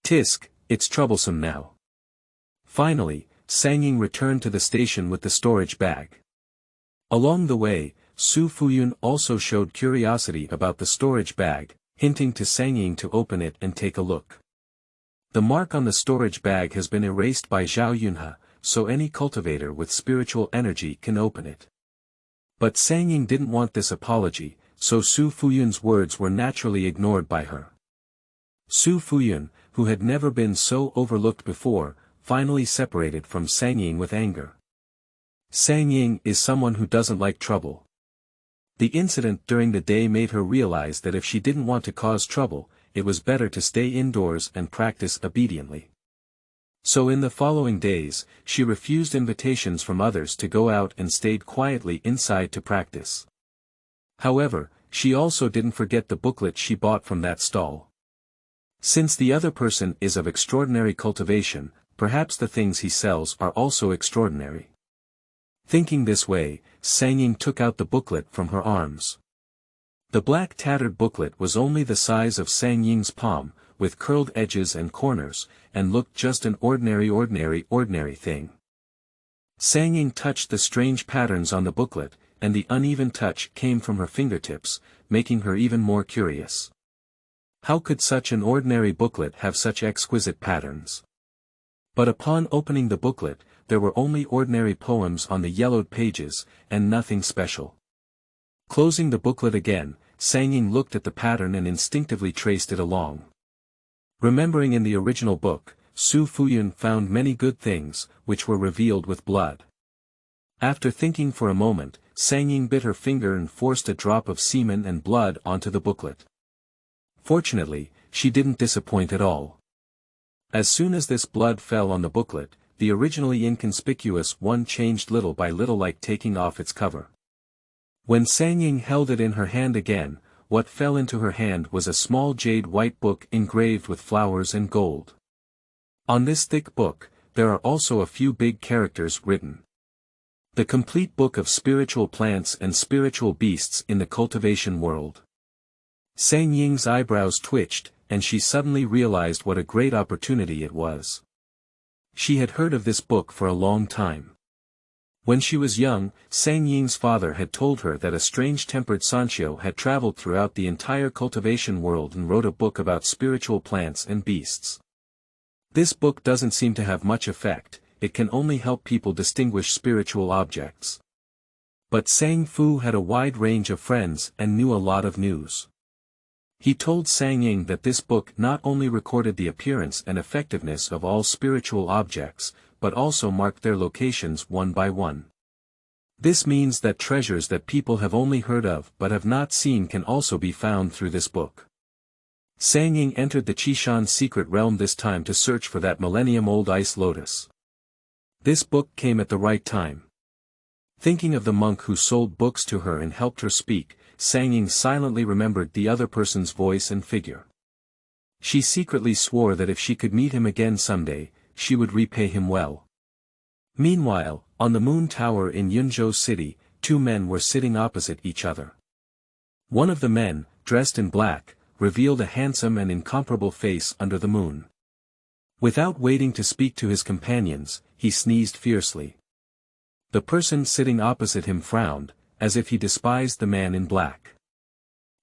Tisk, it's troublesome now. Finally, Sang Ying returned to the station with the storage bag. Along the way, Su Fuyun also showed curiosity about the storage bag, hinting to Sang Ying to open it and take a look. The mark on the storage bag has been erased by Zhao Yunhe, so any cultivator with spiritual energy can open it. But Sang Ying didn't want this apology, so Su Fuyun's words were naturally ignored by her. Su Fuyun, who had never been so overlooked before, finally separated from Sang Ying with anger. Sang Ying is someone who doesn't like trouble. The incident during the day made her realize that if she didn't want to cause trouble, it was better to stay indoors and practice obediently. So in the following days, she refused invitations from others to go out and stayed quietly inside to practice. However, she also didn't forget the booklet she bought from that stall. Since the other person is of extraordinary cultivation, perhaps the things he sells are also extraordinary. Thinking this way, Sang Ying took out the booklet from her arms. The black tattered booklet was only the size of Sang Ying's palm, with curled edges and corners, and looked just an ordinary thing. Sang Ying touched the strange patterns on the booklet, and the uneven touch came from her fingertips, making her even more curious. How could such an ordinary booklet have such exquisite patterns? But upon opening the booklet, there were only ordinary poems on the yellowed pages, and nothing special. Closing the booklet again, Sang Ying looked at the pattern and instinctively traced it along. Remembering in the original book, Su Fuyun found many good things, which were revealed with blood. After thinking for a moment, Sang Ying bit her finger and forced a drop of semen and blood onto the booklet. Fortunately, she didn't disappoint at all. As soon as this blood fell on the booklet, the originally inconspicuous one changed little by little, like taking off its cover. When Sang Ying held it in her hand again, what fell into her hand was a small jade white book engraved with flowers and gold. On this thick book, there are also a few big characters written. The complete book of spiritual plants and spiritual beasts in the cultivation world. Sang Ying's eyebrows twitched, and she suddenly realized what a great opportunity it was. She had heard of this book for a long time. When she was young, Sang Ying's father had told her that a strange-tempered Sanshio had traveled throughout the entire cultivation world and wrote a book about spiritual plants and beasts. This book doesn't seem to have much effect, it can only help people distinguish spiritual objects. But Sang Fu had a wide range of friends and knew a lot of news. He told Sang Ying that this book not only recorded the appearance and effectiveness of all spiritual objects, but also marked their locations one by one. This means that treasures that people have only heard of but have not seen can also be found through this book. Sang Ying entered the Qishan secret realm this time to search for that millennium-old ice lotus. This book came at the right time. Thinking of the monk who sold books to her and helped her speak, Sang Ying silently remembered the other person's voice and figure. She secretly swore that if she could meet him again someday, she would repay him well. Meanwhile, on the moon tower in Yunzhou City, two men were sitting opposite each other. One of the men, dressed in black, revealed a handsome and incomparable face under the moon. Without waiting to speak to his companions, he sneezed fiercely. The person sitting opposite him frowned, as if he despised the man in black.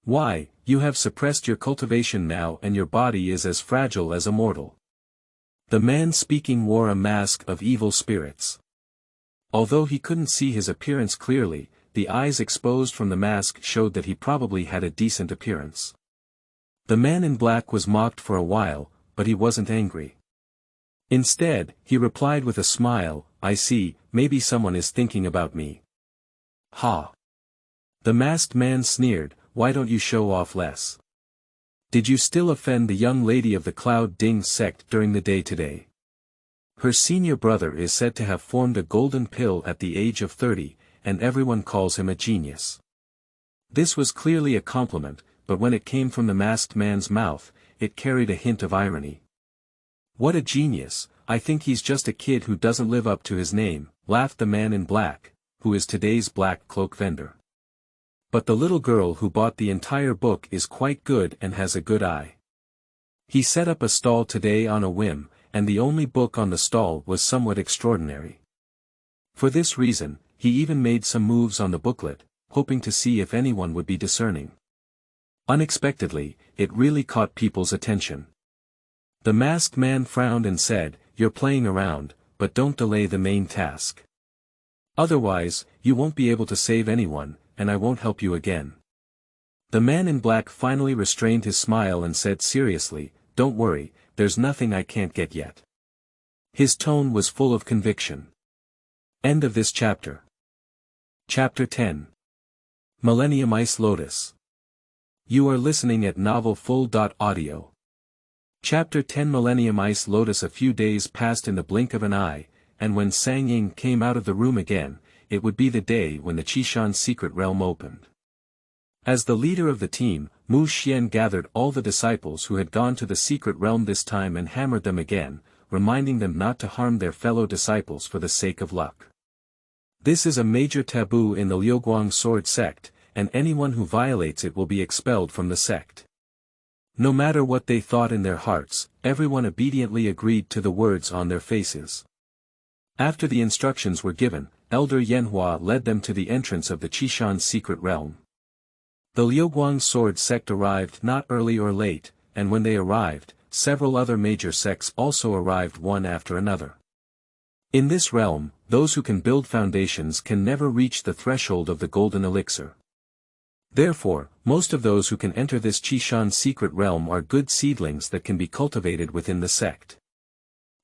"Why, you have suppressed your cultivation now and your body is as fragile as a mortal." The man speaking wore a mask of evil spirits. Although he couldn't see his appearance clearly, the eyes exposed from the mask showed that he probably had a decent appearance. The man in black was mocked for a while, but he wasn't angry. Instead, he replied with a smile, "I see, maybe someone is thinking about me." "Ha!" The masked man sneered, "Why don't you show off less? Did you still offend the young lady of the Cloud Ding sect during the day today? Her senior brother is said to have formed a golden pill at the age of 30, and everyone calls him a genius." This was clearly a compliment, but when it came from the masked man's mouth, it carried a hint of irony. "What a genius, I think he's just a kid who doesn't live up to his name," laughed the man in black, who is today's black cloak vendor. "But the little girl who bought the entire book is quite good and has a good eye. He set up a stall today on a whim, and the only book on the stall was somewhat extraordinary. For this reason, he even made some moves on the booklet, hoping to see if anyone would be discerning. Unexpectedly, it really caught people's attention. The masked man frowned and said, "You're playing around, but don't delay the main task. Otherwise, you won't be able to save anyone, and I won't help you again." The man in black finally restrained his smile and said seriously, "Don't worry, there's nothing I can't get yet." His tone was full of conviction. End of this chapter. Chapter 10. Millennium Ice Lotus. You are listening at novelfull.audio. Chapter 10 Millennium Ice Lotus. A few days passed in the blink of an eye, and when Sang Ying came out of the room again, it would be the day when the Qishan secret realm opened. As the leader of the team, Mu Xian gathered all the disciples who had gone to the secret realm this time and hammered them again, reminding them not to harm their fellow disciples for the sake of luck. This is a major taboo in the Liuguang sword sect, and anyone who violates it will be expelled from the sect. No matter what they thought in their hearts, everyone obediently agreed to the words on their faces. After the instructions were given, Elder Yanhua led them to the entrance of the Qishan secret realm. The Liuguang sword sect arrived not early or late, and when they arrived, several other major sects also arrived one after another. In this realm, those who can build foundations can never reach the threshold of the golden elixir. Therefore, most of those who can enter this Qishan secret realm are good seedlings that can be cultivated within the sect.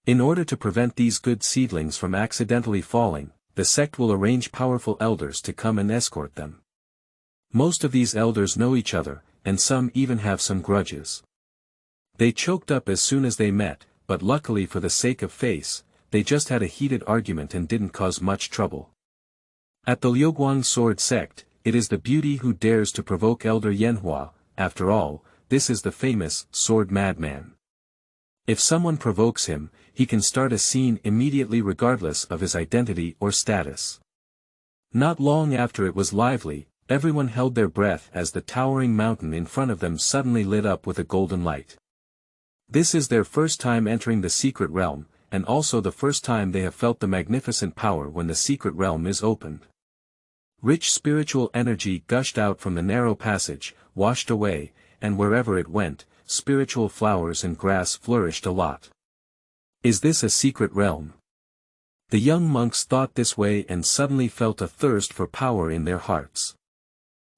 In order to prevent these good seedlings from accidentally falling, the sect will arrange powerful elders to come and escort them. Most of these elders know each other, and some even have some grudges. They choked up as soon as they met, but luckily for the sake of face, they just had a heated argument and didn't cause much trouble. At the Liuguang sword sect, it is the beauty who dares to provoke Elder Yanhua. After all, this is the famous sword madman. If someone provokes him, he can start a scene immediately regardless of his identity or status. Not long after it was lively, everyone held their breath as the towering mountain in front of them suddenly lit up with a golden light. This is their first time entering the secret realm, and also the first time they have felt the magnificent power when the secret realm is opened. Rich spiritual energy gushed out from the narrow passage, washed away, and wherever it went, spiritual flowers and grass flourished a lot. Is this a secret realm? The young monks thought this way and suddenly felt a thirst for power in their hearts.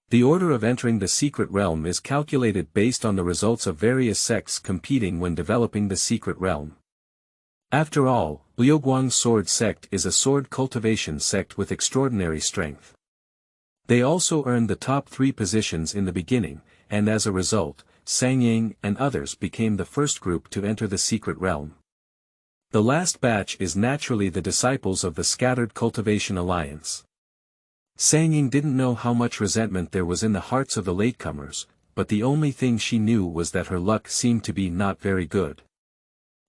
The order of entering the secret realm is calculated based on the results of various sects competing when developing the secret realm. After all, Liuguang sword sect is a sword cultivation sect with extraordinary strength. They also earned the top 3 positions in the beginning, and as a result, Sang Ying and others became the first group to enter the secret realm. The last batch is naturally the disciples of the Scattered Cultivation Alliance. Sang Ying didn't know how much resentment there was in the hearts of the latecomers, but the only thing she knew was that her luck seemed to be not very good.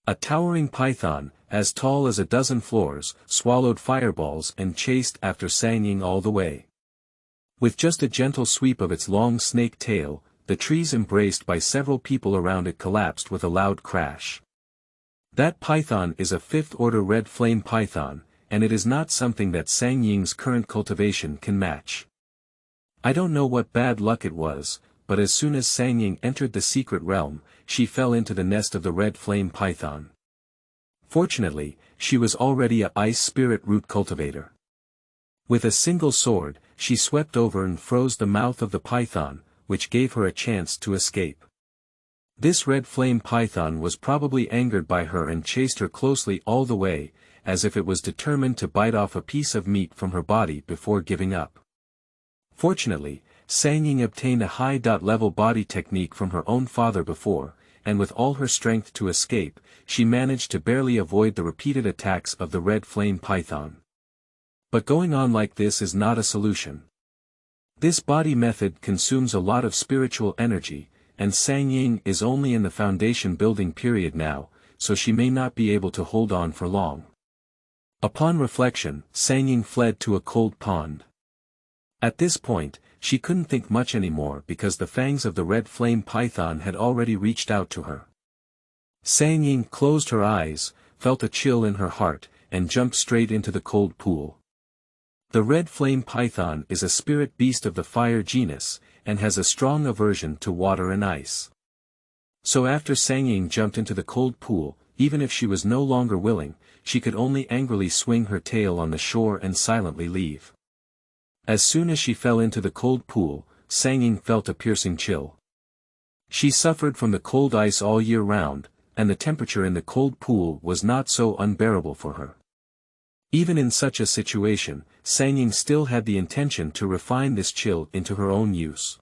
A towering python, as tall as a dozen floors, swallowed fireballs and chased after Sang Ying all the way. With just a gentle sweep of its long snake tail, the trees embraced by several people around it collapsed with a loud crash. That python is a fifth-order red flame python, and it is not something that Sang Ying's current cultivation can match. I don't know what bad luck it was, but as soon as Sang Ying entered the secret realm, she fell into the nest of the red flame python. Fortunately, she was already a ice spirit root cultivator. With a single sword, she swept over and froze the mouth of the python, which gave her a chance to escape. This red flame python was probably angered by her and chased her closely all the way, as if it was determined to bite off a piece of meat from her body before giving up. Fortunately, Sang Ying obtained a high-level body technique from her own father before, and with all her strength to escape, she managed to barely avoid the repeated attacks of the red flame python. But going on like this is not a solution. This body method consumes a lot of spiritual energy, and Sang Ying is only in the foundation building period now, so she may not be able to hold on for long. Upon reflection, Sang Ying fled to a cold pond. At this point, she couldn't think much anymore because the fangs of the red flame python had already reached out to her. Sang Ying closed her eyes, felt a chill in her heart, and jumped straight into the cold pool. The red flame python is a spirit beast of the fire genus, and has a strong aversion to water and ice. So after Sang Ying jumped into the cold pool, even if she was no longer willing, she could only angrily swing her tail on the shore and silently leave. As soon as she fell into the cold pool, Sang Ying felt a piercing chill. She suffered from the cold ice all year round, and the temperature in the cold pool was not so unbearable for her. Even in such a situation, Sang Ying still had the intention to refine this chill into her own use.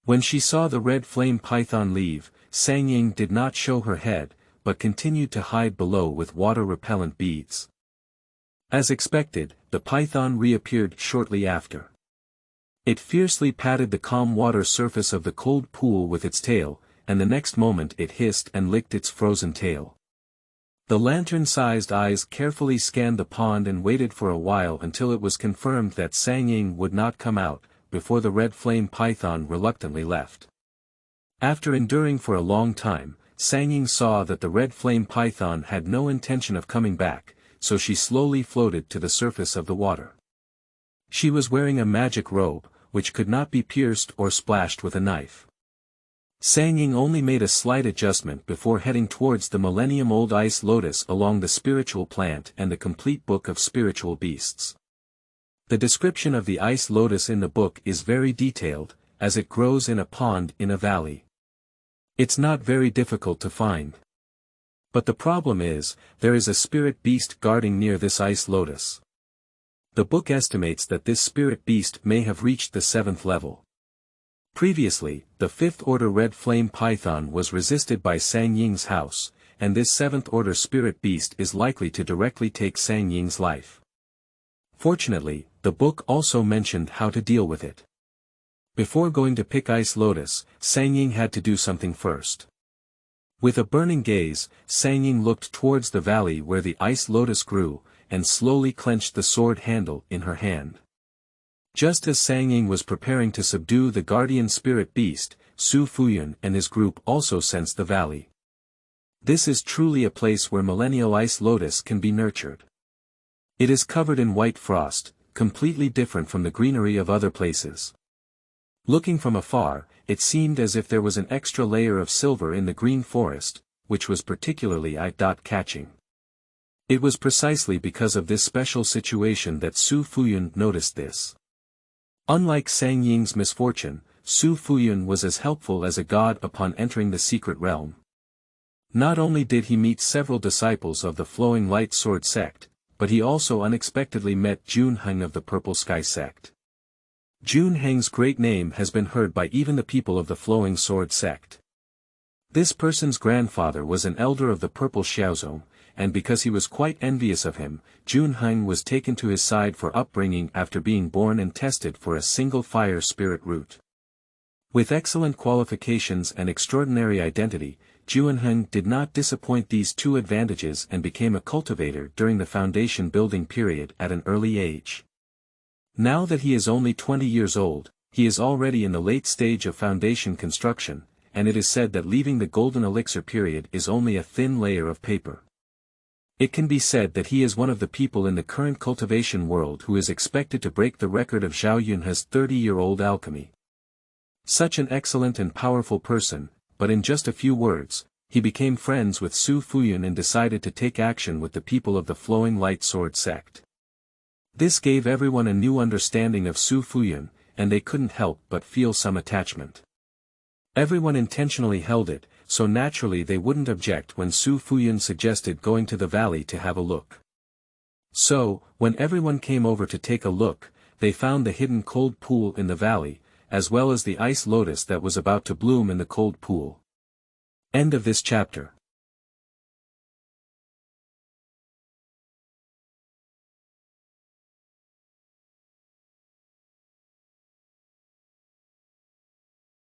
When she saw the red flame python leave, Sang Ying did not show her head, but continued to hide below with water-repellent beads. As expected, the python reappeared shortly after. It fiercely patted the calm water surface of the cold pool with its tail, and the next moment it hissed and licked its frozen tail. The lantern-sized eyes carefully scanned the pond and waited for a while until it was confirmed that Sang Ying would not come out, before the red flame python reluctantly left. After enduring for a long time, Sang Ying saw that the red flame python had no intention of coming back, so she slowly floated to the surface of the water. She was wearing a magic robe, which could not be pierced or splashed with a knife. Sang Ying only made a slight adjustment before heading towards the Millennium Old Ice Lotus along the spiritual plant and the complete book of spiritual beasts. The description of the ice lotus in the book is very detailed, as it grows in a pond in a valley. It's not very difficult to find. But the problem is, there is a spirit beast guarding near this ice lotus. The book estimates that this spirit beast may have reached the 7th level. Previously, the 5th-order red flame python was resisted by Sang Ying's house, and this 7th-order spirit beast is likely to directly take Sang Ying's life. Fortunately, the book also mentioned how to deal with it. Before going to pick Ice Lotus, Sang Ying had to do something first. With a burning gaze, Sang Ying looked towards the valley where the Ice Lotus grew, and slowly clenched the sword handle in her hand. Just as Sang Ying was preparing to subdue the guardian spirit beast, Su Fuyun and his group also sensed the valley. This is truly a place where millennial ice lotus can be nurtured. It is covered in white frost, completely different from the greenery of other places. Looking from afar, it seemed as if there was an extra layer of silver in the green forest, which was particularly eye-catching. It was precisely because of this special situation that Su Fuyun noticed this. Unlike Sang Ying's misfortune, Su Fuyun was as helpful as a god upon entering the secret realm. Not only did he meet several disciples of the Flowing Light Sword sect, but he also unexpectedly met Junheng of the Purple Sky sect. Junheng's great name has been heard by even the people of the Flowing Sword sect. This person's grandfather was an elder of the Purple Xiaozong, and because he was quite envious of him, Junheng was taken to his side for upbringing after being born and tested for a single fire spirit root. With excellent qualifications and extraordinary identity, Junheng did not disappoint these two advantages and became a cultivator during the foundation building period at an early age. Now that he is only 20 years old, he is already in the late stage of foundation construction, and it is said that leaving the golden elixir period is only a thin layer of paper. It can be said that he is one of the people in the current cultivation world who is expected to break the record of Zhao Yunhe's 30-year-old alchemy. Such an excellent and powerful person, but in just a few words, he became friends with Su Fuyun and decided to take action with the people of the Flowing Light Sword sect. This gave everyone a new understanding of Su Fuyun, and they couldn't help but feel some attachment. Everyone intentionally held it, so naturally they wouldn't object when Su Fuyun suggested going to the valley to have a look. So, when everyone came over to take a look, they found the hidden cold pool in the valley, as well as the ice lotus that was about to bloom in the cold pool. End of this chapter.